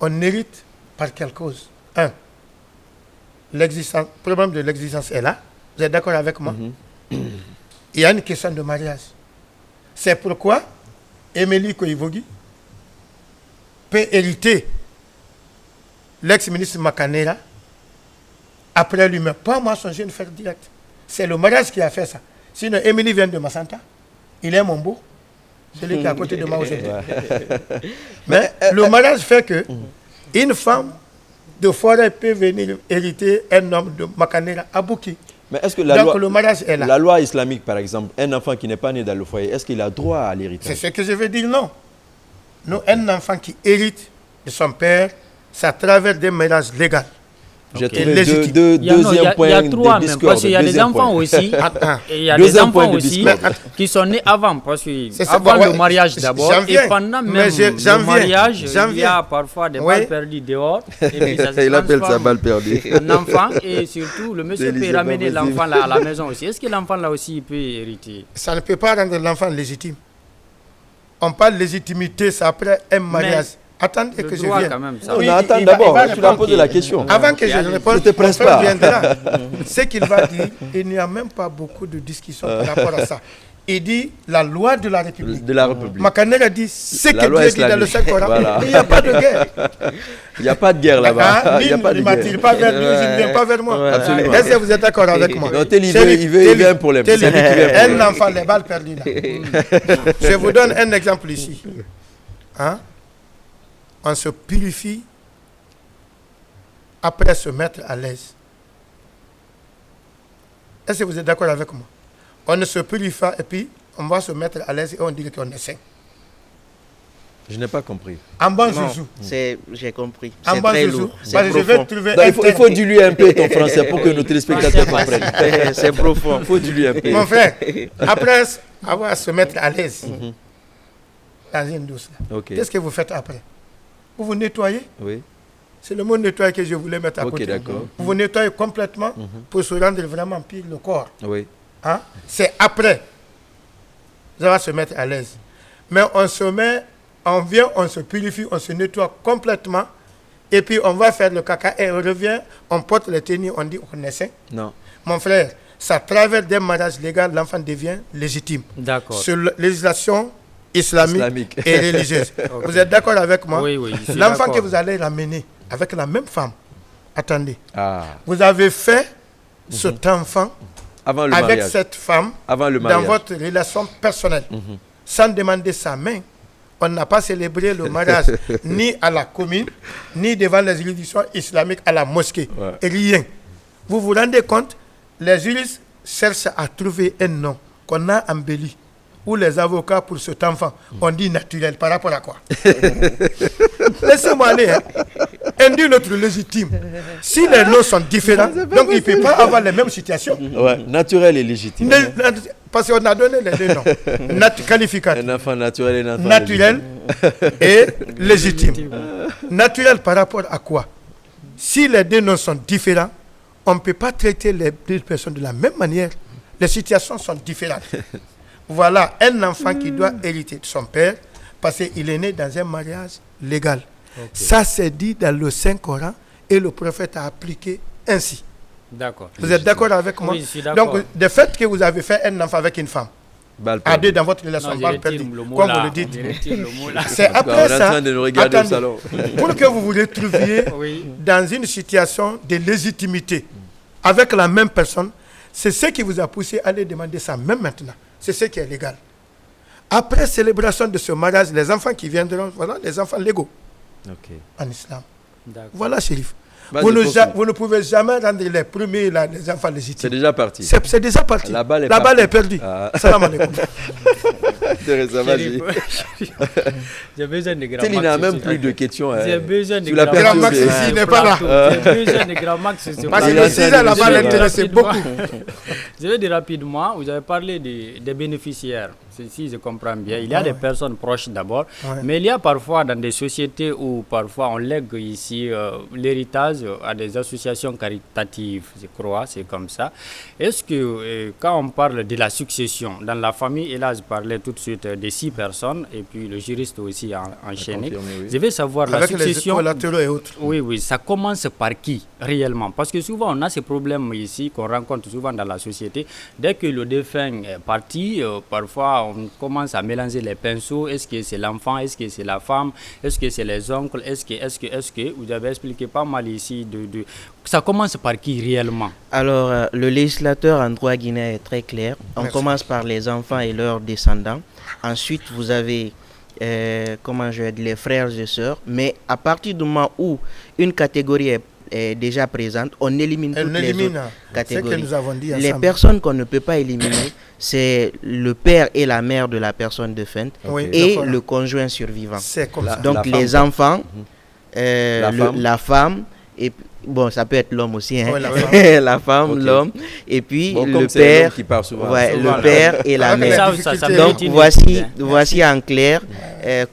S3: on hérite par quelle cause? Le problème de l'existence est là. Vous êtes d'accord avec moi? Il y a une question de mariage. C'est pourquoi Émilie Koivogi peut hériter l'ex-ministre Makanera après lui, mais pas moi, son jeune frère direct. C'est le mariage qui a fait ça. Sinon, Émilie vient de Massanta. Il est mon beau. Celui qui est à côté de moi aujourd'hui. Mais le mariage fait que une femme de Forêt peut venir hériter un homme de Makanera à Bouki.
S1: Mais est-ce que
S3: donc le mariage est là.
S1: La loi islamique, par exemple, un enfant qui n'est pas né dans le foyer, est-ce qu'il a droit à l'héritage?
S3: C'est ce que je veux dire, non. Non, un enfant qui hérite de son père, c'est à travers des mariages légaux.
S1: J'ai trouvé deuxième point.
S2: Il y a trois même, parce qu'il y a des enfants aussi. Il y a des enfants aussi qui sont nés avant, parce que avant le mariage d'abord, et pendant même le mariage, il y a parfois des balles perdues dehors. Et puis ça se
S1: il appelle ça balle perdue.
S2: Un enfant, et surtout, le monsieur peut ramener l'enfant là à la maison aussi. Est-ce que l'enfant là aussi il peut hériter?
S3: Ça ne peut pas rendre l'enfant légitime. On parle de légitimité, c'est après un mariage. Attendez que je vienne.
S2: Quand même,
S1: oui, attends d'abord, tu dois poser la question.
S3: Avant que je réponde,
S1: ne te presse pas.
S3: Ce qu'il va dire, il n'y a même pas beaucoup de discussions par rapport à ça. Il dit la loi de la République.
S1: De la République.
S3: Makanera dit ce qu'il veut dire dans le Saint-Coran. Voilà. Il n'y a pas de guerre.
S1: Il n'y a pas de guerre là-bas.
S3: Il ne m'attire pas vers lui, il ne vient pas vers moi.
S1: Absolument.
S3: Est-ce que vous êtes d'accord avec moi?
S1: Non, il veut un problème.
S3: Un enfant, les balles perdues là. Je vous donne un exemple ici. On se purifie après se mettre à l'aise. Est-ce que vous êtes d'accord avec moi? On ne se purifie et puis on va se mettre à l'aise et on dit qu'on est saint.
S1: Je n'ai pas compris.
S3: En bon joujou.
S4: J'ai compris.
S3: En bon joujou.
S1: Il faut diluer un peu ton français pour que nos téléspectateurs comprennent.
S4: C'est profond.
S1: Il faut diluer un peu.
S3: Mon frère, après avoir se mettre à l'aise dans une douce, qu'est-ce que vous faites après? Vous vous nettoyez.
S1: Oui.
S3: C'est le mot nettoyer que je voulais mettre à côté.
S1: D'accord.
S3: Vous vous nettoyez complètement pour se rendre vraiment pire le corps.
S1: Oui.
S3: C'est après. Ça va se mettre à l'aise. Mais on vient, on se purifie, on se nettoie complètement. Et puis on va faire le caca et on revient, on porte les tenues, on dit on est saint.
S1: Non.
S3: Mon frère, ça travers des mariages légaux, l'enfant devient légitime.
S2: D'accord.
S3: Sur la législation islamique et religieuse. Vous êtes d'accord avec moi?
S2: Oui, oui.
S3: L'enfant que vous allez ramener avec la même femme, attendez, vous avez fait cet enfant
S1: avant le
S3: avec
S1: mariage.
S3: cette femme dans votre relation personnelle, sans demander sa main. On n'a pas célébré le mariage ni à la commune, ni devant les juridictions islamiques à la mosquée. Rien. Vous vous rendez compte? Les juristes cherchent à trouver un nom qu'on a embelli. Ou les avocats pour cet enfant, on dit naturel. Par rapport à quoi? Laissez-moi aller. Un dit l'autre légitime. Si les noms sont différents, donc il ne peut pas avoir les mêmes situations.
S1: Naturel et légitime.
S3: Parce qu'on a donné les deux noms. Qualificatifs.
S1: Un enfant naturel et un enfant
S3: naturel et légitime. Naturel par rapport à quoi? Si les deux noms sont différents, on ne peut pas traiter les deux personnes de la même manière. Les situations sont différentes. Voilà un enfant qui doit hériter de son père parce qu'il est né dans un mariage légal. Ça, c'est dit dans le Saint-Coran et le prophète a appliqué ainsi.
S2: D'accord.
S3: Vous êtes d'accord avec moi?
S2: Oui, je suis d'accord.
S3: Donc, le fait que vous avez fait un enfant avec une femme, à deux dans votre relation, balle perdue, comme vous le dites, c'est après ça, attendez, pour que vous vous retrouviez dans une situation de légitimité avec la même personne, c'est ce qui vous a poussé à aller demander ça même maintenant. C'est ce qui est légal. Après célébration de ce mariage, les enfants qui viendront, voilà, les enfants légaux en islam. Voilà, Chérif. Vous ne pouvez jamais rendre les premiers les enfants légitimes.
S1: C'est déjà parti.
S3: C'est déjà parti.
S1: La balle
S3: est perdue. Salam alaikum.
S2: J'ai besoin de grand
S1: max. Il n'a même plus de questions.
S2: J'ai besoin de
S3: grand max ici n'est pas là.
S2: J'ai besoin de grand max.
S3: Parce que le 6 la balle intéresse beaucoup.
S2: Je vais dire rapidement, vous avez parlé des bénéficiaires. Si je comprends bien, il y a des personnes proches d'abord,
S3: Ouais.
S2: mais il y a parfois dans des sociétés où parfois on lègue ici l'héritage à des associations caritatives, je crois, c'est comme ça. Est-ce que quand on parle de la succession dans la famille, et là je parlais tout de suite des 6 personnes, et puis le juriste aussi a enchaîné,
S1: confirmé, oui.
S2: je vais savoir la
S3: Avec les
S2: succession.
S3: collatéraux et autres.
S2: Oui, ça commence par qui réellement? Parce que souvent on a ces problèmes ici qu'on rencontre souvent dans la société. Dès que le défunt est parti, parfois on commence à mélanger les pinceaux. Est-ce que c'est l'enfant? Est-ce que c'est la femme? Est-ce que c'est les oncles? Est-ce que vous avez expliqué pas mal ici ça commence par qui réellement?
S4: Alors, le législateur en droit guinéen est très clair. On
S3: Merci.
S4: commence par les enfants et leurs descendants. Ensuite, vous avez les frères et sœurs. Mais à partir du moment où une catégorie est déjà présente, on élimine
S3: Elle
S4: toutes les
S3: élimine
S4: autres
S3: ce que
S4: catégories.
S3: nous avons dit
S4: Les
S3: ensemble.
S4: personnes qu'on ne peut pas éliminer, c'est le père et la mère de la personne défunte
S3: Oui,
S4: et
S3: d'accord.
S4: le conjoint survivant.
S3: C'est comme ça.
S4: Donc
S1: La femme,
S4: les
S1: quoi.
S4: enfants,
S1: femme.
S4: la femme, et bon, ça peut être l'homme aussi, hein.
S3: Ouais, la femme.
S4: la femme,
S1: Ok.
S4: l'homme, et puis
S1: Bon,
S4: le
S1: comme c'est
S4: père,
S1: l'homme qui part souvent.
S4: ouais,
S2: Souvent,
S4: le père et la
S3: Avec
S4: mère.
S3: les
S2: Ça
S3: difficultés.
S2: mérite
S4: Donc
S2: une
S4: voici,
S2: étude, hein.
S4: voici en clair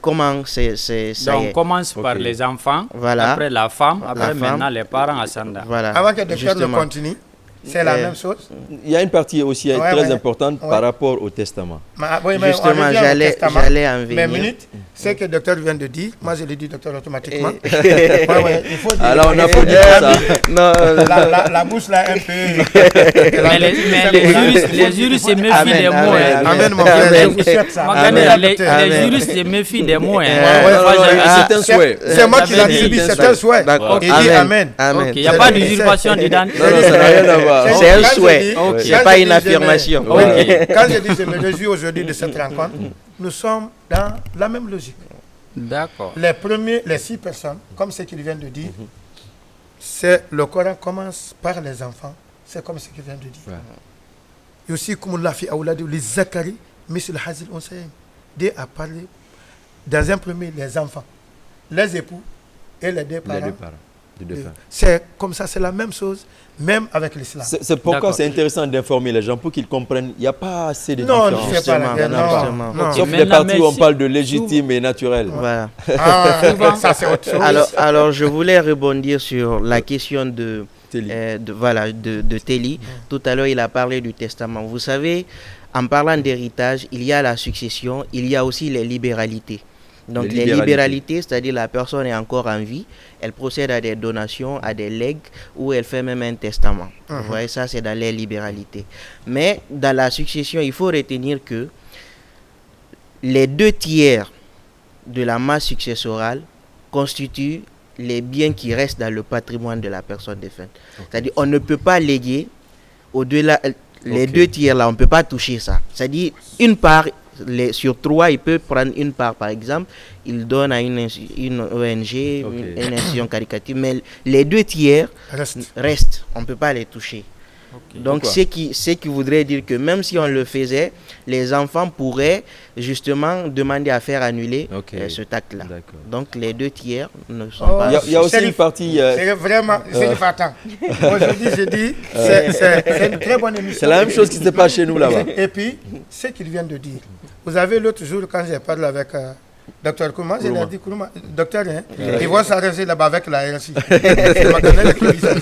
S4: comment ça
S2: Donc
S4: y
S2: on
S4: est.
S2: commence par
S1: Ok.
S2: les enfants,
S4: Voilà.
S2: après la femme,
S4: La
S2: après
S4: femme.
S2: maintenant les parents ascendants.
S4: Voilà.
S3: Avant que le docteur ne
S4: justement.
S3: continue, c'est la même chose.
S1: Il y a une partie aussi
S3: Ouais,
S1: très
S3: ouais.
S1: importante
S3: Ouais.
S1: par rapport au testament.
S3: Oui, mais on
S4: Justement,
S3: revient au
S4: j'allais
S3: testament.
S4: en
S3: Mais
S4: venir.
S3: minute, ce que le docteur vient de dire, moi je l'ai dit docteur automatiquement.
S4: Et-
S3: Ouais, il faut dire.
S1: Alors on applaudit pour ça.
S4: Non,
S3: La bouche là un peu.
S2: Mais les juristes se méfient
S4: Amen,
S2: des mots.
S4: amen,
S2: hein.
S3: Amen, mon
S4: Amen.
S3: frère, je vous souhaite ça.
S2: Magane,
S3: Amen,
S2: les
S3: docteur.
S4: Amen.
S2: juristes se méfient des mots. hein.
S3: Ouais,
S1: Non, non, non,
S4: Ah,
S1: c'est un souhait.
S3: C'est moi qui l'ai
S2: J'avais
S3: subi,
S2: dit,
S3: c'est un souhait.
S4: D'accord.
S3: Il dit Amen.
S4: Amen.
S2: Ok, il n'y a pas d'usurpation d'identité.
S1: Non, non, ça n'a rien à voir.
S4: C'est un
S3: Quand je
S4: souhait.
S3: dis-
S2: Ok.
S4: C'est
S3: quand
S4: pas
S3: je
S4: une
S3: dis,
S4: affirmation.
S3: Oui,
S2: Ok.
S3: quand je dis je me réjouis aujourd'hui de cette rencontre, nous sommes dans la même logique.
S2: D'accord.
S3: Les 6 personnes, comme ce qu'il vient de dire, c'est le Coran commence par les enfants. C'est comme ce qu'il vient de dire.
S1: Ouais.
S3: Et aussi, comme l'a fait Aouladi, les Zakari, Miss le Hazil Onsaïm, Dieu a parlé dans un premier les enfants, les époux et les deux parents.
S1: Les deux parents du défunt.
S3: C'est comme ça, c'est la même chose, même avec l'islam.
S1: C'est pourquoi
S2: D'accord.
S1: c'est intéressant d'informer les gens pour qu'ils comprennent. Il n'y a pas assez de
S3: Non, ne
S1: différence.
S3: fais pas la guerre.
S4: Justement,
S3: Non,
S4: justement.
S3: non.
S1: Sauf les
S2: Maintenant,
S1: parties où on
S2: merci.
S1: parle de légitime et naturel.
S4: Voilà.
S3: Ah, ça c'est autre chose.
S4: Alors, je voulais rebondir sur la question de
S1: Téli.
S4: de Telly. Tout à l'heure, il a parlé du testament. Vous savez, en parlant d'héritage, il y a la succession, il y a aussi les libéralités. Donc
S1: Les
S4: les
S1: libéralités.
S4: libéralités, c'est-à-dire la personne est encore en vie, elle procède à des donations, à des legs, ou elle fait même un testament. Vous voyez, ça c'est dans les libéralités. Mais dans la succession, il faut retenir que les 2/3 de la masse successorale constituent les biens qui restent dans le patrimoine de la personne défunte. C'est-à-dire on ne peut pas léguer au-delà, les
S1: Ok.
S4: 2/3 là, on ne peut pas toucher ça. C'est-à-dire une part, sur 3, il peut prendre une part par exemple, il donne à une ONG,
S1: Ok.
S4: une institution caritative, mais les 2/3
S3: Reste.
S4: restent, on ne peut pas les toucher. Donc
S1: Pourquoi
S4: ce qui voudrait dire que même si on le faisait, les enfants pourraient justement demander à faire annuler
S1: Ok.
S4: ce acte-là.
S1: D'accord.
S4: Donc les 2/3 ne sont
S3: Oh,
S4: pas...
S1: Il y a aussi
S3: Chérif,
S1: une partie.
S3: C'est vraiment, Chérif, attends. Aujourd'hui, je dis, c'est une très bonne émission.
S1: C'est la même chose qui se passe chez nous là-bas.
S3: Et puis, ce qu'il vient de dire. Vous avez l'autre jour, quand j'ai parlé avec Docteur Kourma, je lui ai dit, Kourma, docteur, hein, ils vont s'arrêter là-bas avec la RSI. C'est Magdalena qui dit ça.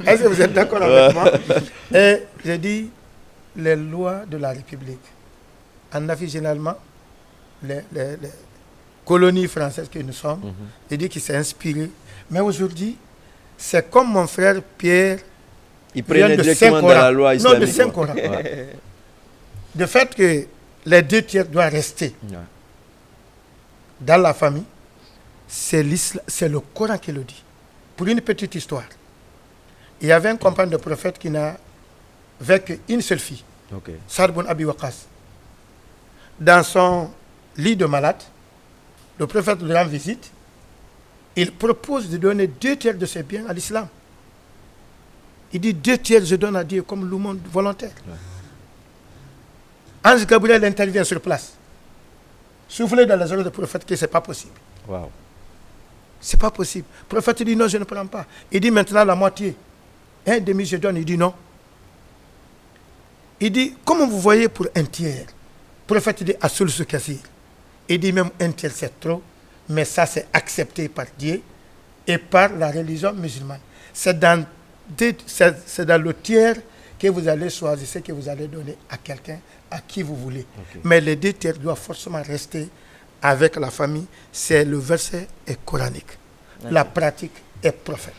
S3: Est-ce que vous êtes d'accord avec moi? Et j'ai dit, les lois de la République, en Afrique généralement, les colonies françaises que nous sommes, il dit qu'il s'est inspiré. Mais aujourd'hui, c'est comme mon frère Pierre
S1: Ils
S3: vient
S1: prennent
S3: de
S1: directement dans
S3: Saint-Coran.
S1: la loi
S3: Non,
S1: islamique.
S3: de Saint-Coran.
S1: Ouais.
S3: Le fait que les 2/3 doivent rester
S1: Ouais.
S3: dans la famille, c'est le Coran qui le dit. Pour une petite histoire, il y avait un compagnon de prophète qui n'avait qu'une seule fille,
S1: Ok.
S3: Saad ibn Abi Waqqas. Dans son lit de malade, le prophète lui rend visite. Il propose de donner 2/3 de ses biens à l'islam. Il dit 2/3 je donne à Dieu comme l'aumône volontaire. Ange Gabriel intervient sur place. Soufflez dans les oreilles du prophète que ce n'est pas possible.
S1: Wow.
S3: C'est pas possible. Le prophète dit non, je ne prends pas. Il dit maintenant la moitié. Un demi, je donne. Il dit non. Il dit, comment vous voyez pour un tiers? prophète dit Asul Sukasir. Il dit même un tel c'est trop, mais ça c'est accepté par Dieu et par la religion musulmane. C'est dans le tiers que vous allez choisir ce que vous allez donner à quelqu'un à qui vous voulez. Okay. Mais les 2 tiers doivent forcément rester avec la famille. C'est le verset est coranique. Okay. La pratique est prophète.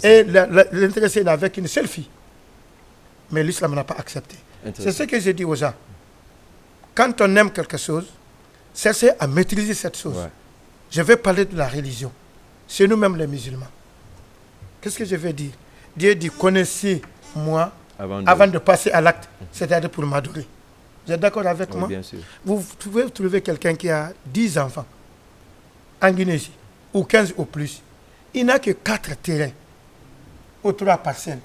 S3: Et l'intéressé est avec une seule fille. Mais l'islam n'a pas accepté. C'est ce que je dis aux gens. Quand on aime quelque chose, cherchez à maîtriser cette chose. Ouais. Je vais parler de la religion. C'est nous-mêmes les musulmans. Qu'est-ce que je vais dire? Dieu dit, connaissez-moi avant de passer à l'acte, c'est-à-dire pour m'adorer. Vous êtes d'accord avec moi?
S1: Bien sûr.
S3: Vous pouvez trouver quelqu'un qui a 10 enfants en Guinée, ou 15 ou plus. Il n'a que 4 terrains ou 3 parcelles.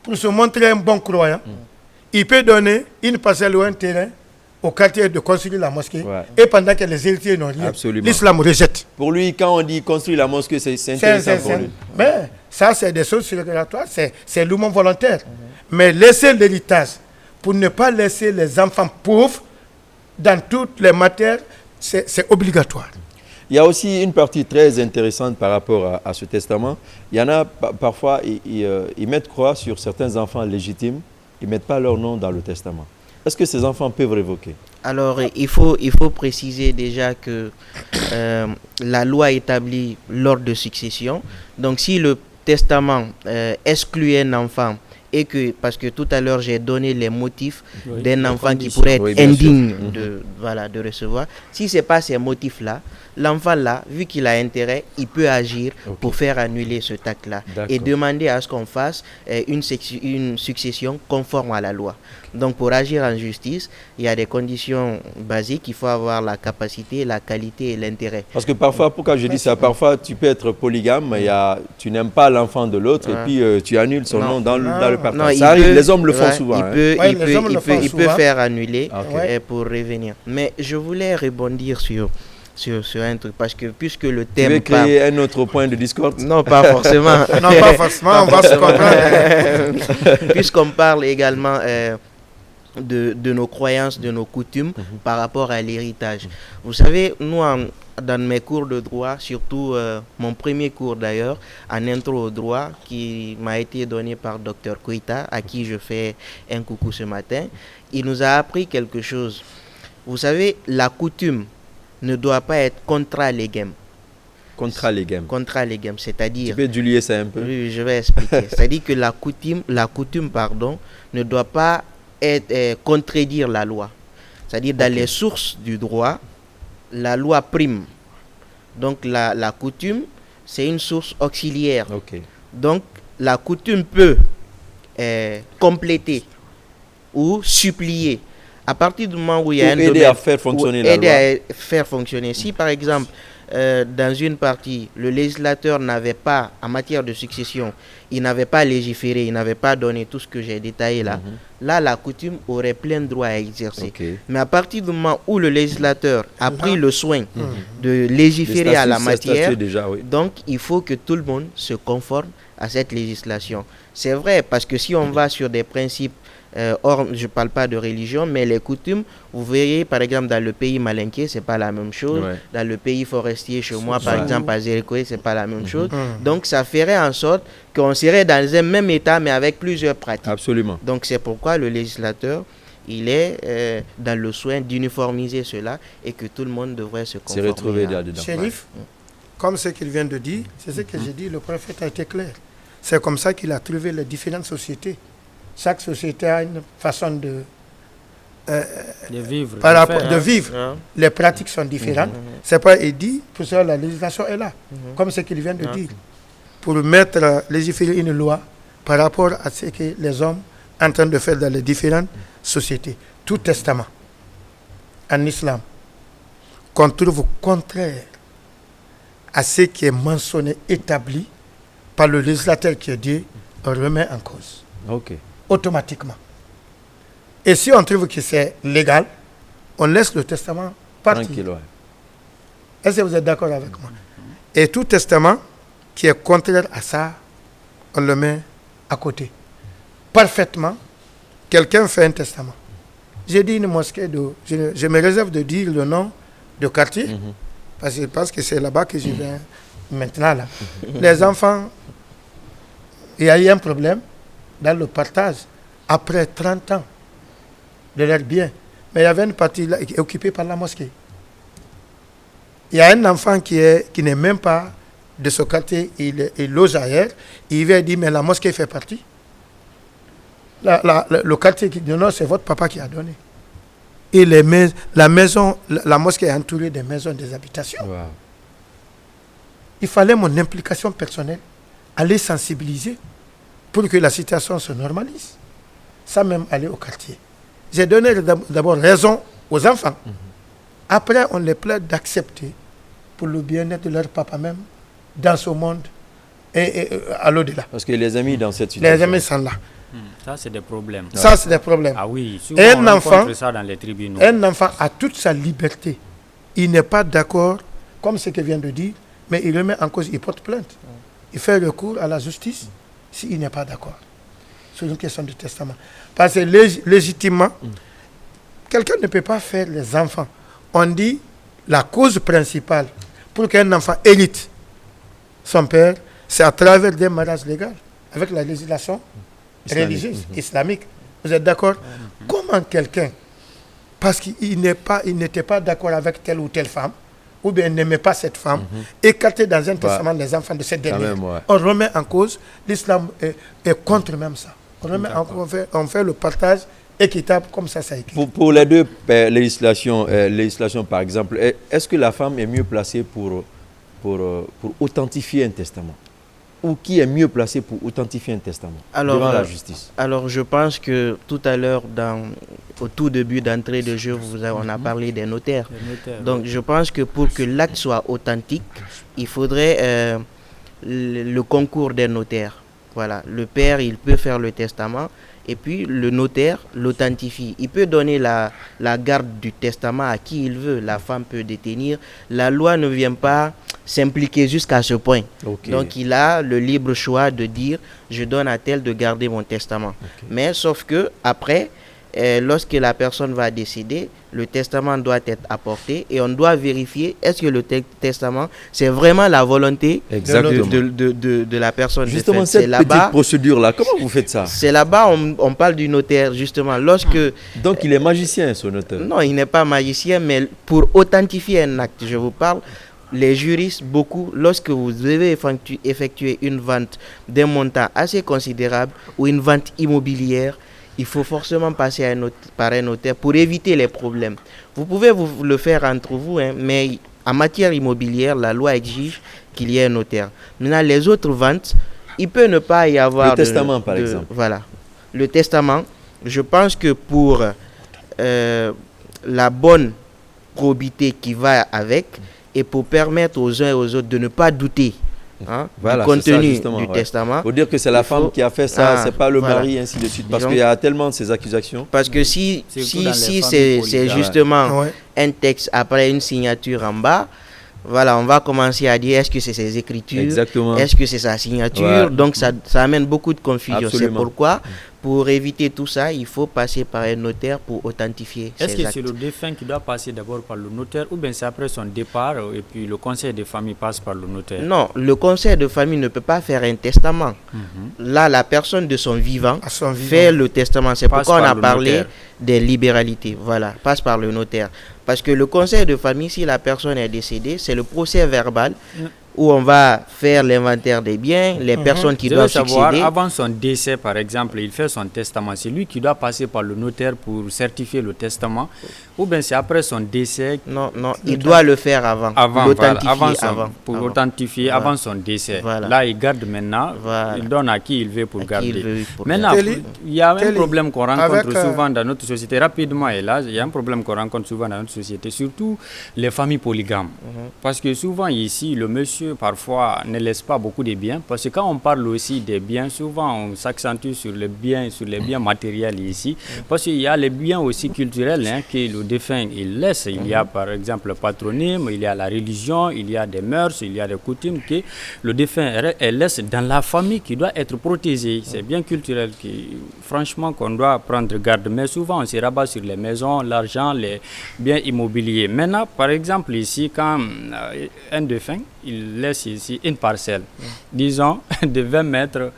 S3: Pour se montrer un bon croyant, il peut donner une parcelle ou un terrain au quartier de construire la mosquée, et pendant que les héritiers n'ont rien, l'islam rejette.
S1: Pour lui, quand on dit construire la mosquée, c'est intéressant pour lui.
S3: Mais ça, c'est des choses surérogatoires, c'est l'humain volontaire. Mais laisser l'héritage, pour ne pas laisser les enfants pauvres dans toutes les matières, c'est obligatoire.
S1: Il y a aussi une partie très intéressante par rapport à ce testament. Il y en a parfois, ils mettent croix sur certains enfants légitimes, ils ne mettent pas leur nom dans le testament. Est-ce que ces enfants peuvent révoquer?
S4: Alors, il faut préciser déjà que la loi établit l'ordre de succession. Donc, si le testament exclut un enfant, et que, parce que tout à l'heure j'ai donné les motifs d'un enfant qui pourrait être indigne de recevoir, si ce n'est pas ces motifs-là, l'enfant là, vu qu'il a intérêt, il peut agir pour faire annuler ce acte-là et demander à ce qu'on fasse une succession conforme à la loi. Donc pour agir en justice, il y a des conditions basiques, il faut avoir la capacité, la qualité et l'intérêt.
S1: Parce que parfois, pourquoi je dis ça, parfois tu peux être polygame, tu n'aimes pas l'enfant de l'autre et puis tu annules son nom dans le partage. Non, ça arrive, les hommes le font souvent.
S4: Il peut faire annuler pour revenir. Mais je voulais rebondir sur un truc, parce que puisque le thème...
S1: Tu veux créer un autre point de discorde?
S4: Non, pas forcément.
S3: Non, pas forcément, on va se comprendre.
S4: Puisqu'on parle également de nos croyances, de nos coutumes par rapport à l'héritage. Vous savez, nous, dans mes cours de droit, surtout mon premier cours d'ailleurs, en intro au droit, qui m'a été donné par Dr Koita, à qui je fais un coucou ce matin, il nous a appris quelque chose. Vous savez, la coutume ne doit pas être contra-légem.
S1: Contra-légem.
S4: Contra-légem, c'est-à-dire...
S1: Tu peux dulier ça un peu?
S4: Oui, je vais expliquer. C'est-à-dire que la coutume, ne doit pas contredire la loi. C'est-à-dire dans les sources du droit, la loi prime. Donc la coutume, c'est une source auxiliaire. Donc la coutume peut compléter ou supplier à partir du moment où il y a un domaine,
S1: aider à faire fonctionner la loi.
S4: À faire fonctionner. Si par exemple dans une partie le législateur n'avait pas, en matière de succession, il n'avait pas légiféré, il n'avait pas donné tout ce que j'ai détaillé là, là la coutume aurait plein de droits à exercer. Mais à partir du moment où le législateur a pris le soin de légiférer à la matière, donc il faut que tout le monde se conforme à cette législation. C'est vrai, parce que si on va sur des principes, or je ne parle pas de religion, mais les coutumes, vous verrez par exemple dans le pays malinké, c'est pas la même chose. Dans le pays forestier, chez moi par exemple à Zérékoé, c'est pas la même chose. Donc ça ferait en sorte qu'on serait dans un même état mais avec plusieurs pratiques.
S1: Absolument.
S4: Donc c'est pourquoi le législateur, il est dans le soin d'uniformiser cela et que tout le monde devrait se conformer.
S1: Se retrouver là-dedans.
S3: Chérif, comme ce qu'il vient de dire, c'est ce que j'ai dit, le prophète a été clair. C'est comme ça qu'il a trouvé les différentes sociétés. Chaque société a une façon de vivre. Par rapport de vivre. Les pratiques sont différentes. C'est pas il dit, pour ça la législation est là, comme ce qu'il vient de dire, pour légiférer une loi par rapport à ce que les hommes sont en train de faire dans les différentes sociétés. Tout testament en islam qu'on trouve contraire à ce qui est mentionné, établi par le législateur qui est Dieu, on remet en cause. Automatiquement. Et si on trouve que c'est légal, on laisse le testament partir. Est-ce que vous êtes d'accord avec moi? Et tout testament qui est contraire à ça, on le met à côté. Parfaitement, quelqu'un fait un testament. J'ai dit une mosquée je me réserve de dire le nom de quartier, parce que je pense que c'est là-bas que je viens maintenant. Là. Les enfants, il y a eu un problème dans le partage après 30 ans de leurs biens. Mais il y avait une partie là qui est occupée par la mosquée. Il y a un enfant qui n'est même pas de ce quartier, il loge ailleurs. Il vient dire, mais la mosquée fait partie. Le quartier qui donne, c'est votre papa qui a donné. Et la mosquée est entourée des maisons, des habitations. Wow. Il fallait mon implication personnelle, aller sensibiliser pour que la situation se normalise, sans même aller au quartier. J'ai donné d'abord raison aux enfants. Après, on les plaide d'accepter pour le bien-être de leur papa même, dans ce monde et à l'au-delà.
S1: Parce que les amis dans cette situation...
S3: Les amis sont là.
S2: Ça, c'est des problèmes.
S3: Ça, c'est des problèmes.
S2: Ah oui, souvent on rencontre ça dans les tribunaux.
S3: Un enfant a toute sa liberté. Il n'est pas d'accord, comme ce que vient de dire, mais il remet en cause, il porte plainte. Il fait recours à la justice s'il n'est pas d'accord. C'est une question de testament. Parce que légitimement, quelqu'un ne peut pas faire les enfants. On dit la cause principale pour qu'un enfant hérite son père, c'est à travers des mariages légaux, avec la législation religieuse, islamique. Vous êtes d'accord? Comment quelqu'un, parce qu'il n'était pas d'accord avec telle ou telle femme, ou bien n'aimait pas cette femme, écarter dans un testament les enfants de cette dernière. On remet en cause, l'islam est contre même ça. On fait le partage équitable comme ça a écrit.
S1: Pour les deux législations, par exemple, est-ce que la femme est mieux placée pour authentifier un testament? Ou qui est mieux placé pour authentifier un testament devant la justice?
S4: Alors, je pense que tout à l'heure, au tout début d'entrée de jeu, on a parlé des notaires. Donc, je pense que pour que l'acte soit authentique, il faudrait le concours des notaires. Voilà, le père, il peut faire le testament et puis le notaire l'authentifie. Il peut donner la garde du testament à qui il veut. La femme peut détenir. La loi ne vient pas s'impliquer jusqu'à ce point. Okay. Donc, il a le libre choix de dire « je donne à tel de garder mon testament ». Mais sauf que après, lorsque la personne va décéder, le testament doit être apporté et on doit vérifier est-ce que le testament, c'est vraiment la volonté de la personne.
S1: Justement, cette petite procédure-là, comment vous faites ça?
S4: C'est là-bas, on parle du notaire, justement.
S1: Donc, il est magicien, ce notaire?
S4: Non, il n'est pas magicien, mais pour authentifier un acte, je vous parle, les juristes, beaucoup, lorsque vous devez effectuer une vente d'un montant assez considérable ou une vente immobilière, il faut forcément passer par un notaire pour éviter les problèmes. Vous pouvez le faire entre vous, mais en matière immobilière, la loi exige qu'il y ait un notaire. Maintenant, les autres ventes, il peut ne pas y avoir...
S1: Le testament, par exemple.
S4: Voilà. Le testament, je pense que pour la bonne probité qui va avec, et pour permettre aux uns et aux autres de ne pas douter du contenu du testament.
S1: Il faut dire que c'est la femme qui a fait ça, c'est pas le mari, ainsi de suite. Parce qu'il y a tellement de ces accusations.
S4: Parce que si c'est justement un texte après une signature en bas, voilà, on va commencer à dire est-ce que c'est ses écritures, est-ce que c'est sa signature, donc ça amène beaucoup de confusion. C'est pourquoi, pour éviter tout ça, il faut passer par un notaire pour authentifier ses actes.
S2: Est-ce que c'est le défunt qui doit passer d'abord par le notaire ou bien c'est après son départ et puis le conseil de famille passe par le notaire?
S4: Non, le conseil de famille ne peut pas faire un testament. Là, la personne de son vivant fait le testament. C'est pourquoi on a parlé des libéralités. Voilà, passe par le notaire. Parce que le conseil de famille, si la personne est décédée, c'est le procès verbal où on va faire l'inventaire des biens, les personnes qui doivent succéder.
S2: Avant son décès, par exemple, il fait son testament. C'est lui qui doit passer par le notaire pour certifier le testament. Ou bien c'est après son décès?
S4: Non, il doit le faire avant.
S2: Pour authentifier avant son décès. Voilà. Là, il garde maintenant. Voilà. Il donne à qui il veut pour garder. Maintenant, il y a un problème qu'on rencontre souvent dans notre société. Rapidement, et là, il y a un problème qu'on rencontre souvent dans notre société, surtout les familles polygames. Parce que souvent ici, le monsieur monsieur, parfois, ne laisse pas beaucoup de biens. Parce que quand on parle aussi des biens, souvent, on s'accentue sur les biens matériels ici. Parce qu'il y a les biens aussi culturels que le défunt, il laisse. Il y a, par exemple, le patronyme, il y a la religion, il y a des mœurs, il y a des coutumes que le défunt laisse dans la famille qui doit être protégée. C'est bien culturel qui, franchement, qu'on doit prendre garde. Mais souvent, on se rabat sur les maisons, l'argent, les biens immobiliers. Maintenant, par exemple, ici, quand un défunt, il laisse ici une parcelle, disons, de 20 mètres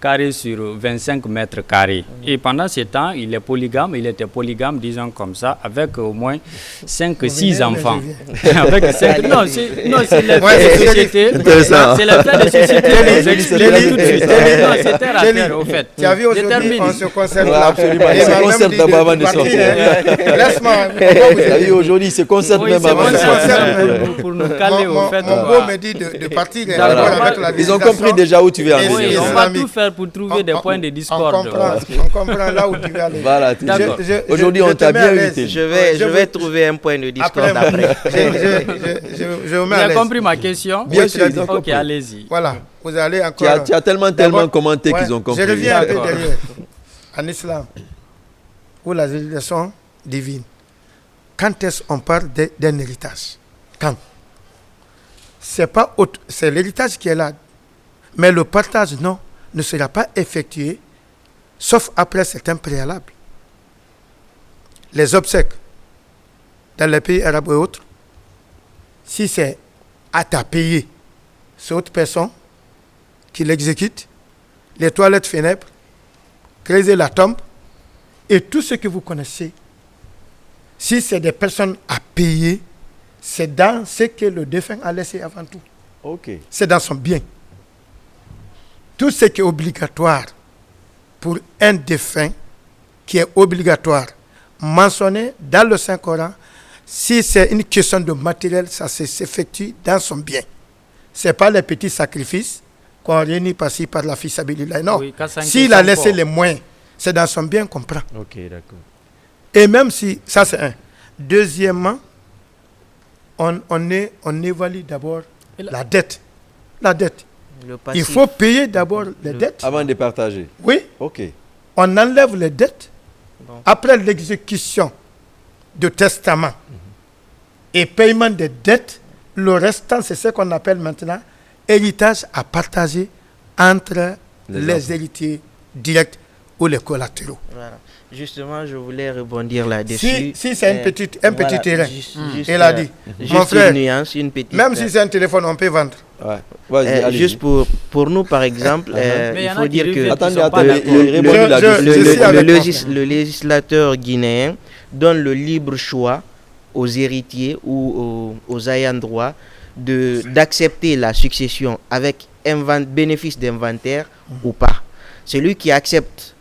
S2: carrés sur 25 mètres carrés. Et pendant ce temps, il était polygame, disons comme ça, avec au moins 5-6 enfants. Avec 5... Non, c'est les faits de société. C'est les faits de société. Je explique tout de suite. Non, c'est terre à terre, au fait.
S3: Tu as vu aujourd'hui, on se concerne
S1: absolument. Il se concerte d'abord avant de sortir.
S3: Laisse-moi.
S1: Tu as vu aujourd'hui, il se concerte même avant de sortir.
S2: Pour nous caler, au fait.
S3: Mon beau me dit de partir.
S1: Ils ont compris déjà où tu veux en
S2: venir. On va tout faire pour trouver des points de discorde.
S3: On comprend là où tu veux aller.
S1: Voilà. Aujourd'hui, on t'a bien invité.
S4: Je vais trouver un point de discorde après.
S3: Je vous mets à l'aise.
S2: Tu as compris ma question?
S1: Bien sûr.
S2: Ok, allez-y.
S3: Voilà. Vous allez encore...
S1: Tu as tellement commenté qu'ils ont compris.
S3: Je reviens un peu derrière. En islam, où la législation divine, quand est-ce qu'on parle d'un héritage? Quand? C'est l'héritage qui est là. Mais le partage, non, ne sera pas effectué, sauf après certains préalables. Les obsèques, dans les pays arabes et autres, si c'est à ta payer, c'est autre personne qui l'exécute, les toilettes funèbres, creuser la tombe, et tout ce que vous connaissez, si c'est des personnes à payer, c'est dans ce que le défunt a laissé avant tout.
S1: Okay.
S3: C'est dans son bien. Tout ce qui est obligatoire pour un défunt, qui est obligatoire, mentionné dans le Saint-Coran, si c'est une question de matériel, ça s'effectue dans son bien. Ce n'est pas les petits sacrifices qu'on réunit par-ci par la fisabilillah. Non. Oui, s'il a laissé les moyens, c'est dans son bien qu'on prend.
S1: Ok, d'accord.
S3: Et même si, ça c'est un. Deuxièmement, on évalue d'abord la dette. La dette. Il faut payer d'abord les dettes.
S1: Avant de partager.
S3: Oui.
S1: Ok.
S3: On enlève les dettes. Bon. Après l'exécution de testament et paiement des dettes, le restant, c'est ce qu'on appelle maintenant héritage à partager entre les héritiers directs ou les collatéraux.
S4: Voilà. Justement, je voulais rebondir là-dessus.
S3: Si c'est un petit terrain, il a dit, mon frère,
S4: une nuance, une petite,
S3: même si c'est un téléphone, on peut vendre.
S1: Ouais.
S4: Juste pour nous, par exemple, il faut dire que le législateur guinéen donne le libre choix aux héritiers ou aux ayants droit d'accepter la succession avec bénéfice d'inventaire ou pas. Celui qui accepte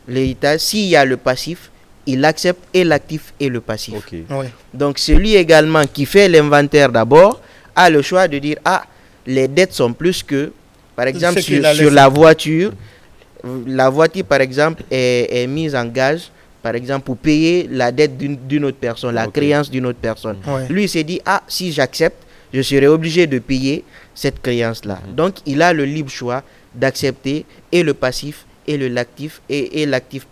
S4: l'héritage, s'il y a le passif, il accepte et l'actif et le passif.
S1: Okay.
S3: Oui.
S4: Donc celui également qui fait l'inventaire d'abord a le choix de dire les dettes sont plus que, par exemple, sur la voiture. La voiture, par exemple, est mise en gage, par exemple, pour payer la dette d'une autre personne, la créance d'une autre personne.
S3: Ouais.
S4: Lui, il s'est dit, si j'accepte, je serai obligé de payer cette créance-là. Donc, il a le libre choix d'accepter et le passif et l'actif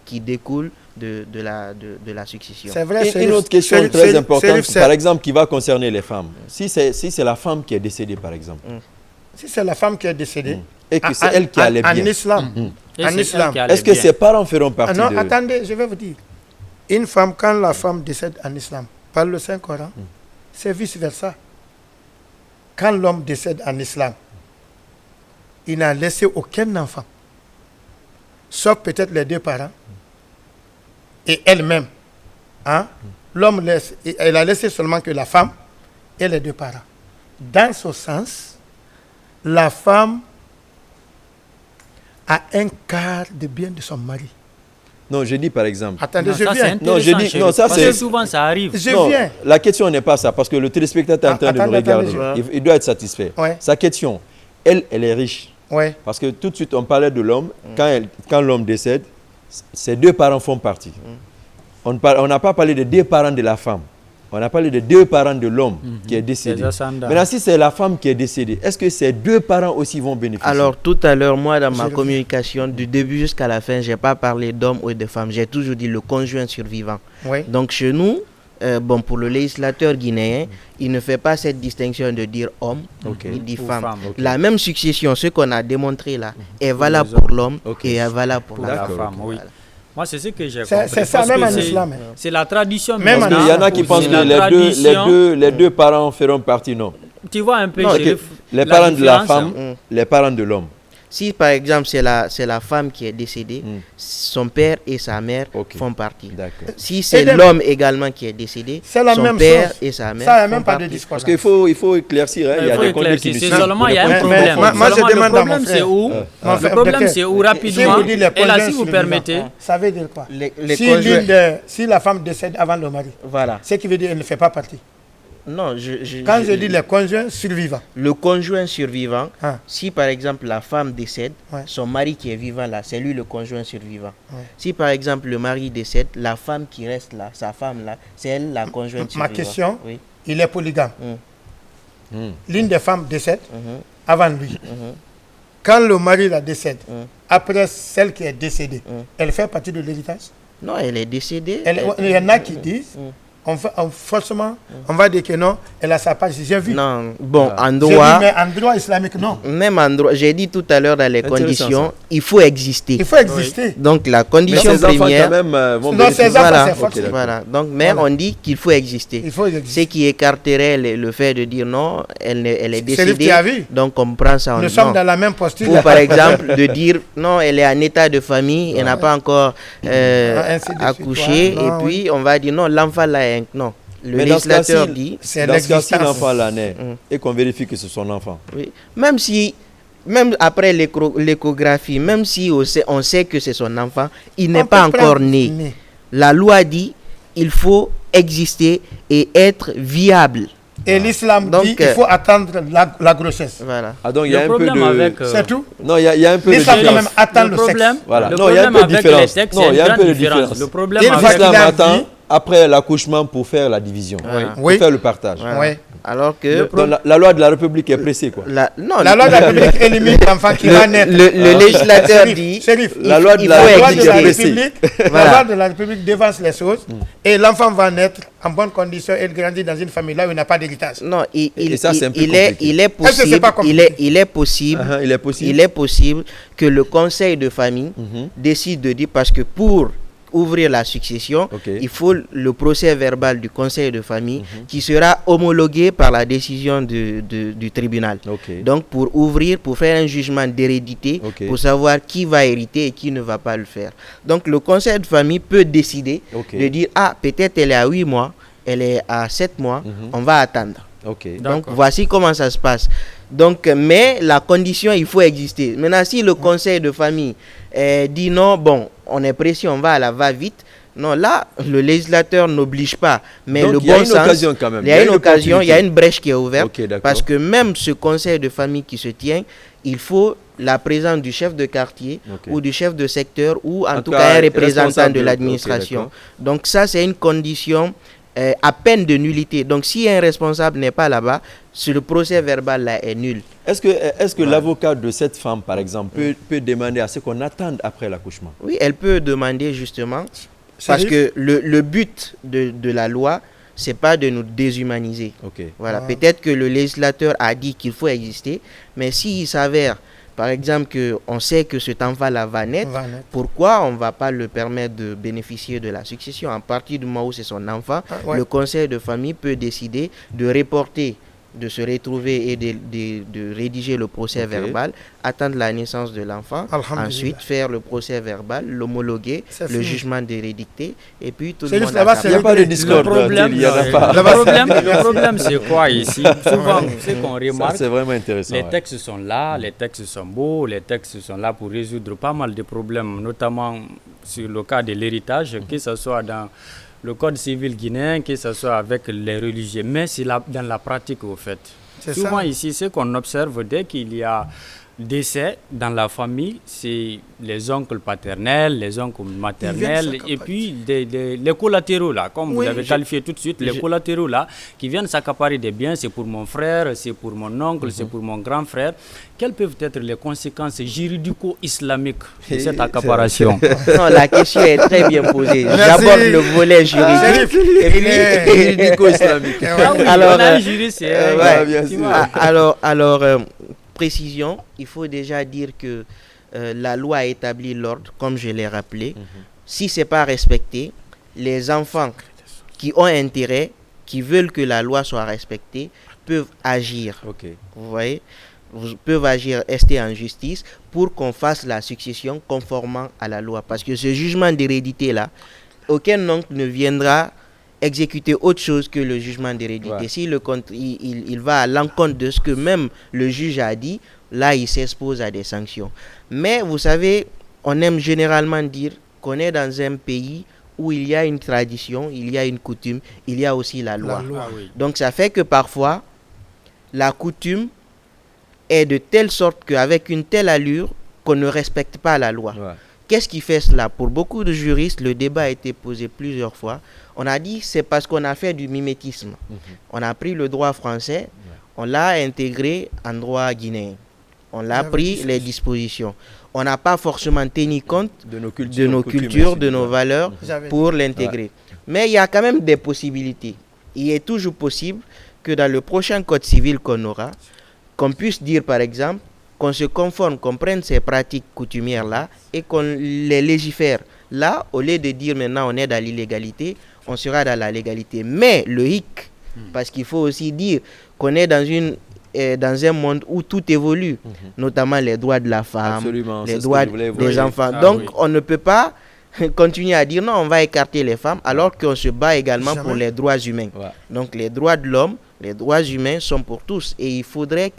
S4: qui découle de la succession.
S3: C'est vrai,
S1: une autre question très importante, par exemple, qui va concerner les femmes. Si c'est la femme qui est décédée, par exemple.
S3: Si c'est la femme qui est décédée,
S1: et que c'est elle qui a les biens.
S3: En islam,
S1: est-ce que ses parents feront partie
S3: non, attendez, je vais vous dire. Une femme, quand la femme décède en islam, par le Saint-Coran, c'est vice-versa. Quand l'homme décède en islam, il n'a laissé aucun enfant, sauf peut-être les deux parents et elle-même. L'homme laisse, elle a laissé seulement que la femme et les deux parents. Dans ce sens, la femme a un quart de bien de son mari.
S1: Non, je dis par exemple.
S3: Attendez, je viens.
S1: Non, je dis, non, ça c'est.
S2: Souvent ça arrive.
S3: Je viens.
S1: La question n'est pas ça, parce que le téléspectateur est en train de nous regarder. Il doit être satisfait.
S3: Ouais.
S1: Sa question, elle est riche.
S3: Ouais.
S1: Parce que tout de suite, on parlait de l'homme. Quand l'homme décède, ses deux parents font partie. On n'a pas parlé des deux parents de la femme. On a parlé de 2 parents de l'homme qui est décédé. Maintenant, si c'est la femme qui est décédée, est-ce que ces 2 parents aussi vont bénéficier?
S4: Alors, tout à l'heure, moi, dans ma communication, du début jusqu'à la fin, je n'ai pas parlé d'hommes ou de femmes. J'ai toujours dit le conjoint survivant.
S3: Oui.
S4: Donc, chez nous, bon, pour le législateur guinéen, il ne fait pas cette distinction de dire homme, il dit femme. La même succession, ce qu'on a démontré là, est valable pour l'homme et est valable pour la femme.
S2: Oui. Moi, c'est ce que j'ai compris.
S3: C'est ça même en islam.
S2: C'est la tradition.
S3: Même
S1: il y en a qui pensent que les deux parents feront partie, non.
S2: Tu vois un peu
S1: les parents de la femme, les parents de l'homme.
S4: Si par exemple c'est la femme qui est décédée, son père et sa mère font partie. Si c'est l'homme également qui est décédé, son père et sa mère
S3: ça, même pas de discours.
S1: Parce qu'il faut éclaircir, il y a des conditions.
S2: C'est seulement il y a un problème.
S3: Moi je demande à mon frère.
S2: Le problème c'est où rapidement, et là si vous permettez.
S3: Ça veut dire quoi? Si la femme décède avant le mari, ce qui veut dire qu'elle ne fait pas partie.
S4: Non,
S3: quand je dis les conjoints survivants.
S4: Le conjoint survivant, si par exemple la femme décède, son mari qui est vivant là, c'est lui le conjoint survivant. Si par exemple le mari décède, la femme qui reste là, sa femme là, c'est elle la conjointe survivante.
S3: Ma question, il est polygame. L'une des femmes décède avant lui. Quand le mari la décède, après celle qui est décédée, elle fait partie de l'héritage?
S4: Non, elle est décédée.
S3: Il y en a qui disent... forcément, on va dire que non, elle a sa part. J'ai vu.
S4: Non, bon, en droit.
S3: Mais en droit islamique, non.
S4: Même en droit, j'ai dit tout à l'heure dans les conditions, il faut exister.
S3: Il faut exister.
S4: Donc la condition première.
S3: Non, ces enfants, c'est forcément.
S4: Voilà. Donc, mais on dit qu'il faut exister.
S3: Il faut exister.
S4: Ce qui écarterait le fait de dire non, elle est décédée.
S3: Vu.
S4: Donc on prend ça en
S3: Nous sommes dans la même posture.
S4: Ou par exemple, de dire non, elle est en état de famille, elle n'a pas encore accouché, et puis on va dire non, l'enfant là est. Non, le législateur dit
S1: c'est l'existence. Si l'enfant là naît et qu'on vérifie que c'est son enfant.
S4: Oui. Même après l'échographie, même si on sait que c'est son enfant, il n'est pas encore né. La loi dit il faut exister et être viable.
S3: Et l'islam dit qu'il faut attendre la grossesse.
S4: Voilà.
S1: Ah, donc il y a un peu de...
S3: C'est tout?
S1: Non, il y a un peu de
S3: différence. L'islam quand même attend le sexe.
S1: Voilà. Non, il y a un peu de différence. Non, il y a un peu de différence.
S2: Le problème
S1: l'islam attend après l'accouchement pour faire la division, pour faire le partage.
S3: Oui.
S4: Alors que
S1: la loi de la République est pressée, quoi.
S3: La loi de la République élimine l'enfant qui va naître.
S4: Le législateur dit
S1: la loi de la
S3: République dévance les choses et l'enfant va naître en bonne condition et grandir dans une famille là où il n'a pas d'héritage.
S4: Non, il est possible que le conseil de famille décide de dire, parce que pour ouvrir la succession, il faut le procès verbal du conseil de famille qui sera homologué par la décision du tribunal. Donc pour ouvrir, pour faire un jugement d'hérédité, pour savoir qui va hériter et qui ne va pas le faire. Donc le conseil de famille peut décider de dire, ah, peut-être elle est à 8 mois, elle est à 7 mois, on va attendre. Donc voici comment ça se passe. Donc, mais la condition, il faut exister. Maintenant, si le conseil de famille dit non, bon, on est pressé, on va à la va-vite. Non, là, le législateur n'oblige pas. Mais
S1: donc,
S4: le bon sens,
S1: occasion quand même.
S4: Il y a une occasion, il y a une brèche qui est ouverte. Parce que même ce conseil de famille qui se tient, il faut la présence du chef de quartier ou du chef de secteur ou en tout cas un représentant de l'administration. Donc ça, c'est une condition à peine de nullité. Donc si un responsable n'est pas là-bas, le procès verbal là est nul.
S1: Est-ce que l'avocat de cette femme, par exemple, peut demander à ce qu'on attende après l'accouchement?
S4: Oui, elle peut demander justement, parce que le but de la loi, c'est pas de nous déshumaniser. Voilà, peut-être que le législateur a dit qu'il faut exister, mais s'il s'avère, par exemple, qu'on sait que cet enfant-là va naître, pourquoi on ne va pas le permettre de bénéficier de la succession? À partir du moment où c'est son enfant, le conseil de famille peut décider de reporter, de se retrouver et de rédiger le procès verbal, attendre la naissance de l'enfant, ensuite faire le procès verbal, l'homologuer, le jugement d'hérédité, et puis tout le monde a...
S1: Il n'y a pas de discorde.
S2: Le problème, c'est quoi ici? Souvent, ce qu'on remarque,
S1: c'est vraiment intéressant.
S2: Les textes sont là, les textes sont beaux, les textes sont là pour résoudre pas mal de problèmes, notamment sur le cas de l'héritage, que ce soit dans le code civil guinéen, que ce soit avec les religieux, mais c'est dans la pratique au fait. Souvent ici, ce qu'on observe dès qu'il y a décès dans la famille, c'est les oncles paternels, les oncles maternels, et puis les collatéraux, là, comme vous avez qualifié tout de suite, les collatéraux, là, qui viennent s'accaparer des biens, c'est pour mon frère, c'est pour mon oncle, c'est pour mon grand frère. Quelles peuvent être les conséquences juridico-islamiques de cette accaparation?
S4: Non, la question est très bien posée. J'aborde le volet juridique et puis
S1: juridico-islamique.
S4: Alors, précision, il faut déjà dire que la loi a établi l'ordre, comme je l'ai rappelé. Si ce n'est pas respecté, les enfants qui ont intérêt, qui veulent que la loi soit respectée, peuvent agir. Vous voyez, peuvent agir, rester en justice pour qu'on fasse la succession conformément à la loi. Parce que ce jugement d'hérédité-là, aucun oncle ne viendra exécuter autre chose que le jugement d'hérédité. Si il va à l'encontre de ce que même le juge a dit, là, il s'expose à des sanctions. Mais vous savez, on aime généralement dire qu'on est dans un pays où il y a une tradition, il y a une coutume, il y a aussi la loi. Donc ça fait que parfois, la coutume est de telle sorte qu'avec une telle allure qu'on ne respecte pas la loi. Qu'est-ce qui fait cela? Pour beaucoup de juristes, le débat a été posé plusieurs fois. On a dit c'est parce qu'on a fait du mimétisme. On a pris le droit français, on l'a intégré en droit guinéen. On l'a pris les dispositions. On n'a pas forcément tenu compte de nos cultures, de nos valeurs pour l'intégrer. Mais il y a quand même des possibilités. Il est toujours possible que dans le prochain code civil qu'on aura, qu'on puisse dire par exemple qu'on se conforme, qu'on prenne ces pratiques coutumières-là et qu'on les légifère. Là, au lieu de dire maintenant on est dans l'illégalité, on sera dans la légalité. Mais le hic, parce qu'il faut aussi dire qu'on est dans un monde où tout évolue, notamment les droits de la femme, les droits des enfants. Donc, on ne peut pas continuer à dire non, on va écarter les femmes, alors qu'on se bat également pour les droits humains. Donc, les droits de l'homme, les droits humains sont pour tous. Et il faudrait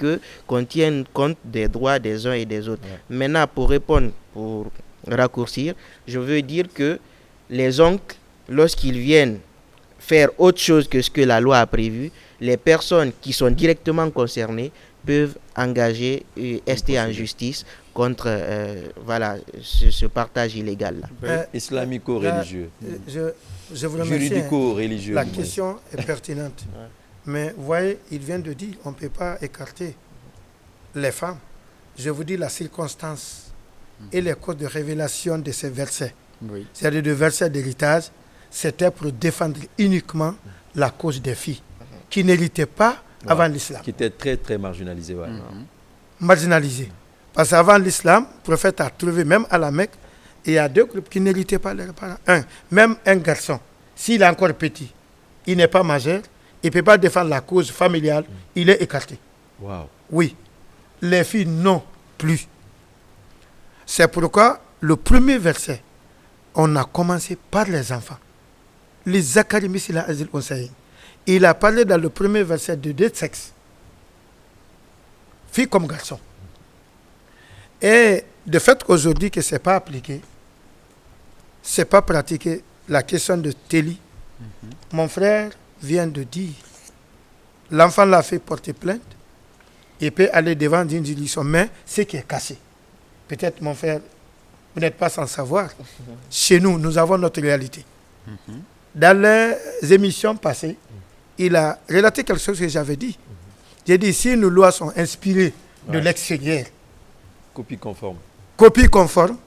S4: qu'on tienne compte des droits des uns et des autres. Maintenant, pour répondre, pour raccourcir, je veux dire que les oncles, lorsqu'ils viennent faire autre chose que ce que la loi a prévu, les personnes qui sont directement concernées peuvent engager et rester en justice contre ce partage illégal-là.
S1: Islamico-religieux.
S3: Je vous remercie.
S1: Juridico-religieux.
S3: La question est pertinente. Mais vous voyez, il vient de dire on ne peut pas écarter les femmes. Je vous dis la circonstance et les codes de révélation de ces versets. C'est-à-dire de versets d'héritage, c'était pour défendre uniquement la cause des filles qui n'héritaient pas avant l'islam.
S1: Qui étaient très très marginalisées.
S3: Marginalisées. Parce qu'avant l'islam, le prophète a trouvé, même à la Mecque, il y a deux groupes qui n'héritaient pas leurs parents. Même un garçon, s'il est encore petit, il n'est pas majeur, il ne peut pas défendre la cause familiale, il est écarté. Oui. Les filles non plus. C'est pourquoi le premier verset, on a commencé par les enfants. Les Zakarimis, il a Azil Onsaïn. Il a parlé dans le premier verset de deux sexes, filles comme garçons. Et de fait qu'aujourd'hui que ce n'est pas appliqué, ce n'est pas pratiqué, la question de Téli, mon frère vient de dire, l'enfant l'a fait porter plainte, il peut aller devant une juridiction, mais ce qui est cassé. Peut-être mon frère, vous n'êtes pas sans savoir, chez nous, nous avons notre réalité. Dans les émissions passées, il a relaté quelque chose que j'avais dit. J'ai dit, si nos lois sont inspirées de l'extérieur,
S1: copie
S3: conforme,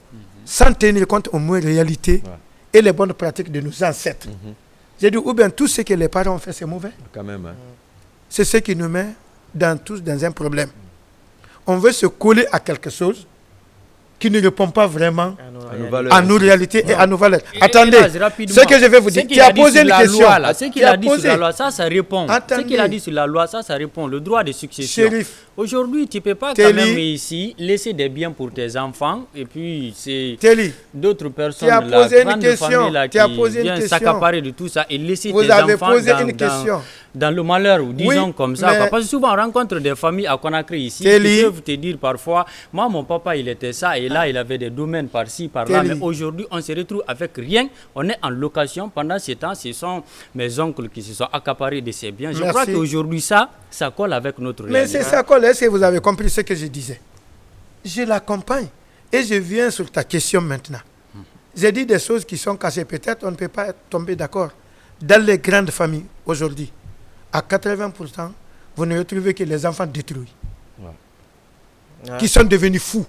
S3: sans tenir compte au moins réalité et les bonnes pratiques de nos ancêtres. J'ai dit, ou bien tout ce que les parents ont fait, c'est mauvais.
S1: Quand même.
S3: C'est ce qui nous met dans un problème. On veut se coller à quelque chose qui ne répond pas vraiment à nos réalités et à nos valeurs. Attendez, ce que je vais vous dire, qui a posé une question.
S2: Ce qu'il a dit sur la loi, ça répond. Ce qu'il a dit sur la loi, ça répond. Le droit de succession. Aujourd'hui, tu ne peux pas quand même ici laisser des biens pour tes enfants et puis c'est d'autres personnes, la grande famille là, qui viennent s'accaparer de tout ça et laisser tes enfants dans le malheur, disons comme ça. Parce que souvent on rencontre des familles à Conakry ici qui peuvent te dire parfois, moi mon papa il était ça et là il avait des domaines par-ci, par-là, mais aujourd'hui on se retrouve avec rien, on est en location. Pendant ce temps, ce sont mes oncles qui se sont accaparés de ces biens. Je crois qu'aujourd'hui ça colle avec notre réalité.
S3: Mais c'est ça colle, est-ce que vous avez compris ce que je disais? je l'accompagne. Et je viens sur ta question maintenant. J'ai dit des choses qui sont cachées. Peut-être on ne peut pas tomber d'accord. Dans les grandes familles, aujourd'hui, à 80%, vous ne retrouvez que les enfants détruits. Qui sont devenus fous.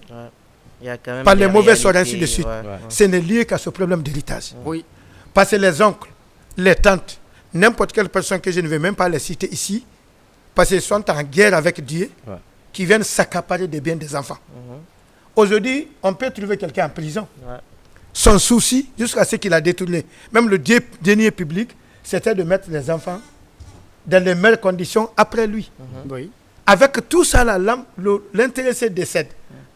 S4: Il y a quand même
S3: par les mauvais sorts,
S4: réalités,
S3: ainsi de suite.
S4: ouais.
S3: Ce n'est lié qu'à ce problème d'héritage.
S2: Oui.
S3: Parce que les oncles, les tantes, n'importe quelle personne que je ne vais même pas les citer ici, parce qu'ils sont en guerre avec Dieu, qui viennent s'accaparer des biens des enfants. Aujourd'hui, on peut trouver quelqu'un en prison. Son souci, jusqu'à ce qu'il a détourné, même le denier public, c'était de mettre les enfants dans les meilleures conditions après lui.
S2: Oui.
S3: Avec tout ça, l'intéressé décède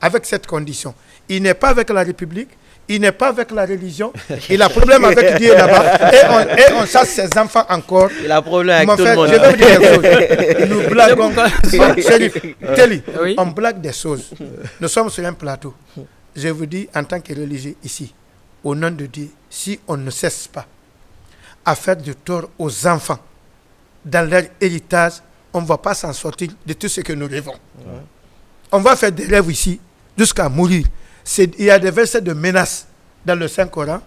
S3: avec cette condition. Il n'est pas avec la République, il n'est pas avec la religion, il a problème avec Dieu là-bas, et on chasse ses enfants encore.
S4: Il a problème avec tout le monde.
S3: Je vais vous dire quelque chose. Nous blaguons. Chéri, on blague des choses. Nous sommes sur un plateau. Je vous dis, en tant que religieux ici, au nom de Dieu, si on ne cesse pas à faire du tort aux enfants dans leur héritage, on ne va pas s'en sortir de tout ce que nous rêvons. On va faire des rêves ici jusqu'à mourir. Il y a des versets de menaces dans le Saint-Coran.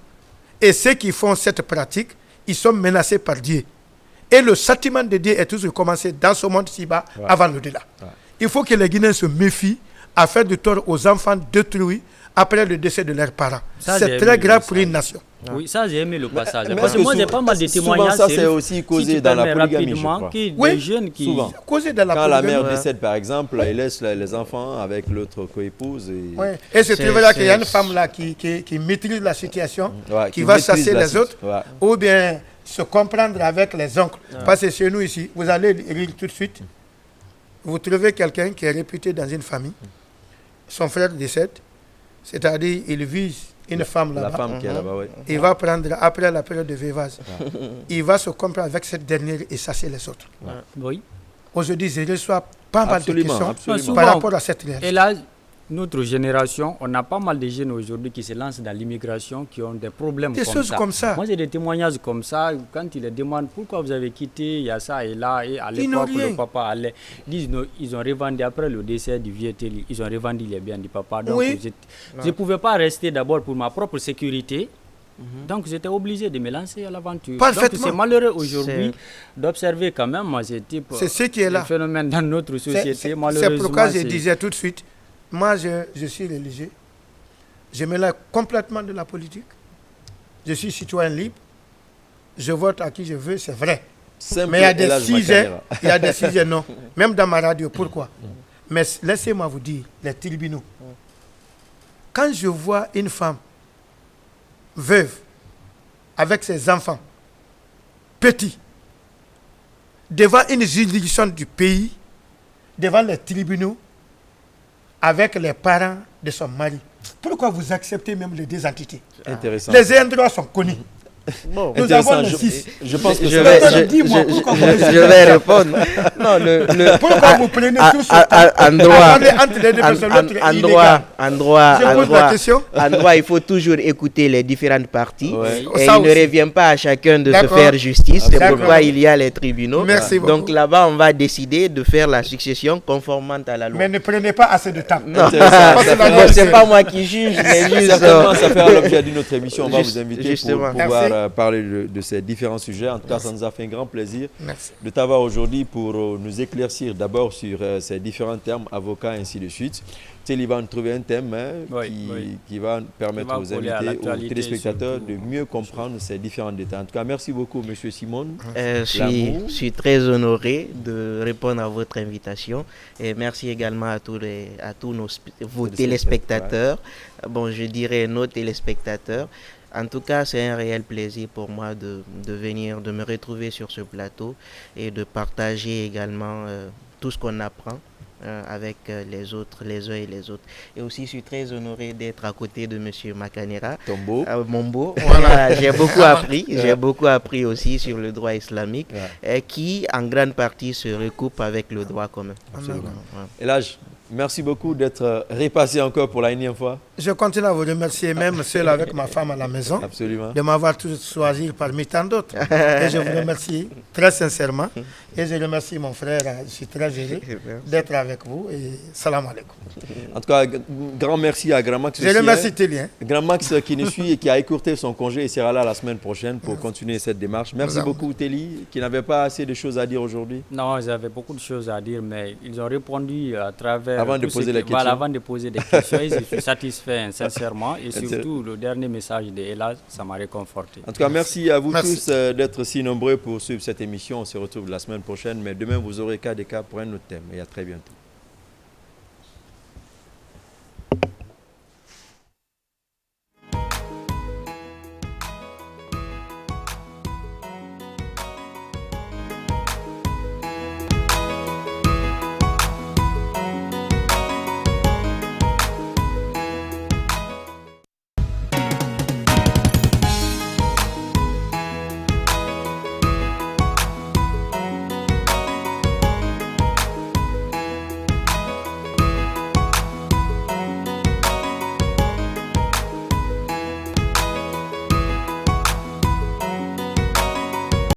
S3: Et ceux qui font cette pratique, ils sont menacés par Dieu. Et le châtiment de Dieu est toujours commencé dans ce monde ci-bas avant l'au-delà. Il faut que les Guinéens se méfient à faire du tort aux enfants détruits après le décès de leurs parents. C'est très grave pour une nation.
S2: Oui, ça j'ai aimé le passage. Parce que moi j'ai pas mal de témoignages.
S1: Ça c'est aussi causé dans la polygamie, je crois.
S3: Oui,
S2: des jeunes qui...
S1: souvent.
S3: Causé dans la
S1: Quand la
S3: polygamie.
S1: mère décède par exemple, elle laisse les enfants avec l'autre coépouse.
S3: Et c'est vrai qu'il y a une femme là qui maîtrise la situation, qui va chasser les autres, ou bien se comprendre avec les oncles. Parce que chez nous ici, vous allez lire tout de suite, vous trouvez quelqu'un qui est réputé dans une famille, son frère décède, c'est-à-dire il vise une femme là-bas.
S1: La femme qui est là-bas, oui.
S3: Il va prendre, après la période de veuvage, il va se comprendre avec cette dernière et chasser les autres.
S2: Oui.
S3: Aujourd'hui, je reçois pas mal de questions
S2: Souvent,
S3: par rapport à cette réalité.
S2: Et là, notre génération, on a pas mal de jeunes aujourd'hui qui se lancent dans l'immigration, qui ont des problèmes
S3: Des choses comme ça.
S2: Moi, j'ai des témoignages comme ça. Quand ils les demandent pourquoi vous avez quitté, il y a ça et là, et à l'époque, le papa allait. Ils disent non, ils ont revendu après le décès du vieux Téli, ils ont revendu les biens du papa. Donc, je ne pouvais pas rester d'abord pour ma propre sécurité. Donc, j'étais obligé de me lancer à l'aventure. Donc, c'est malheureux aujourd'hui d'observer quand même ce type de phénomène dans notre société.
S3: C'est pourquoi je disais tout de suite, moi, je suis religieux. Je me lève complètement de la politique. Je suis citoyen libre. Je vote à qui je veux, c'est vrai. Mais il y a des sujets, non. Même dans ma radio, pourquoi? Mais laissez-moi vous dire, les tribunaux. Quand je vois une femme veuve avec ses enfants petits devant une juridiction du pays, devant les tribunaux, avec les parents de son mari. Pourquoi vous acceptez même les deux entités?
S1: Intéressant.
S3: Les ayants droit sont connus.
S4: Bon,
S3: nous avons le 6.
S1: Je pense que
S4: je vais répondre. Non,
S3: pourquoi vous prenez tout ce
S4: en droit, il faut toujours écouter les différentes parties. Et il ne revient pas à chacun de se faire justice. C'est pourquoi il y a les tribunaux. Donc là-bas, on va décider de faire la succession conformément à la loi.
S3: Mais ne prenez pas assez de temps.
S4: Non, c'est pas moi qui juge.
S1: Certainement, ça fera l'objet d'une autre émission. On va vous inviter pour pouvoir parler de ces différents sujets. En tout cas, ça nous a fait un grand plaisir de t'avoir aujourd'hui pour nous éclaircir d'abord sur ces différents termes, avocats, ainsi de suite. Il va nous trouver un thème qui va permettre aux invités, aux téléspectateurs de mieux comprendre ces différents détails. En tout cas, merci beaucoup, M. Simon.
S4: Je suis très honoré de répondre à votre invitation. Et merci également à tous vos téléspectateurs. Bon, je dirais nos téléspectateurs. En tout cas, c'est un réel plaisir pour moi de venir, de me retrouver sur ce plateau et de partager également tout ce qu'on apprend avec les autres, les uns et les autres. Et aussi, je suis très honoré d'être à côté de M. Makanera Mombo. Voilà, j'ai beaucoup appris. J'ai beaucoup appris aussi sur le droit islamique qui, en grande partie, se recoupe avec le droit commun.
S1: Et là, Merci beaucoup d'être repassé encore pour la énième fois.
S3: Je continue à vous remercier, même seul avec ma femme à la maison,
S1: Absolument.
S3: de m'avoir choisi parmi tant d'autres. Et je vous remercie très sincèrement. Et je remercie mon frère, je suis très heureux d'être avec vous. Et salam alaikum.
S1: En tout cas, grand merci à Grand Max.
S3: Je remercie Télien.
S1: Grand Max qui nous suit et qui a écourté son congé et sera là la semaine prochaine pour continuer cette démarche. Merci beaucoup Téli, qui n'avait pas assez de choses à dire aujourd'hui.
S2: Non, j'avais beaucoup de choses à dire, mais ils ont répondu à travers...
S1: Avant de poser les questions.
S2: Voilà, avant de poser des questions, je suis satisfait sincèrement. Et surtout, le dernier message de Ella, ça m'a réconforté.
S1: En tout cas, merci à vous tous d'être si nombreux pour suivre cette émission. On se retrouve la semaine prochaine, mais demain, vous aurez cas des cas pour un autre thème. Et à très bientôt.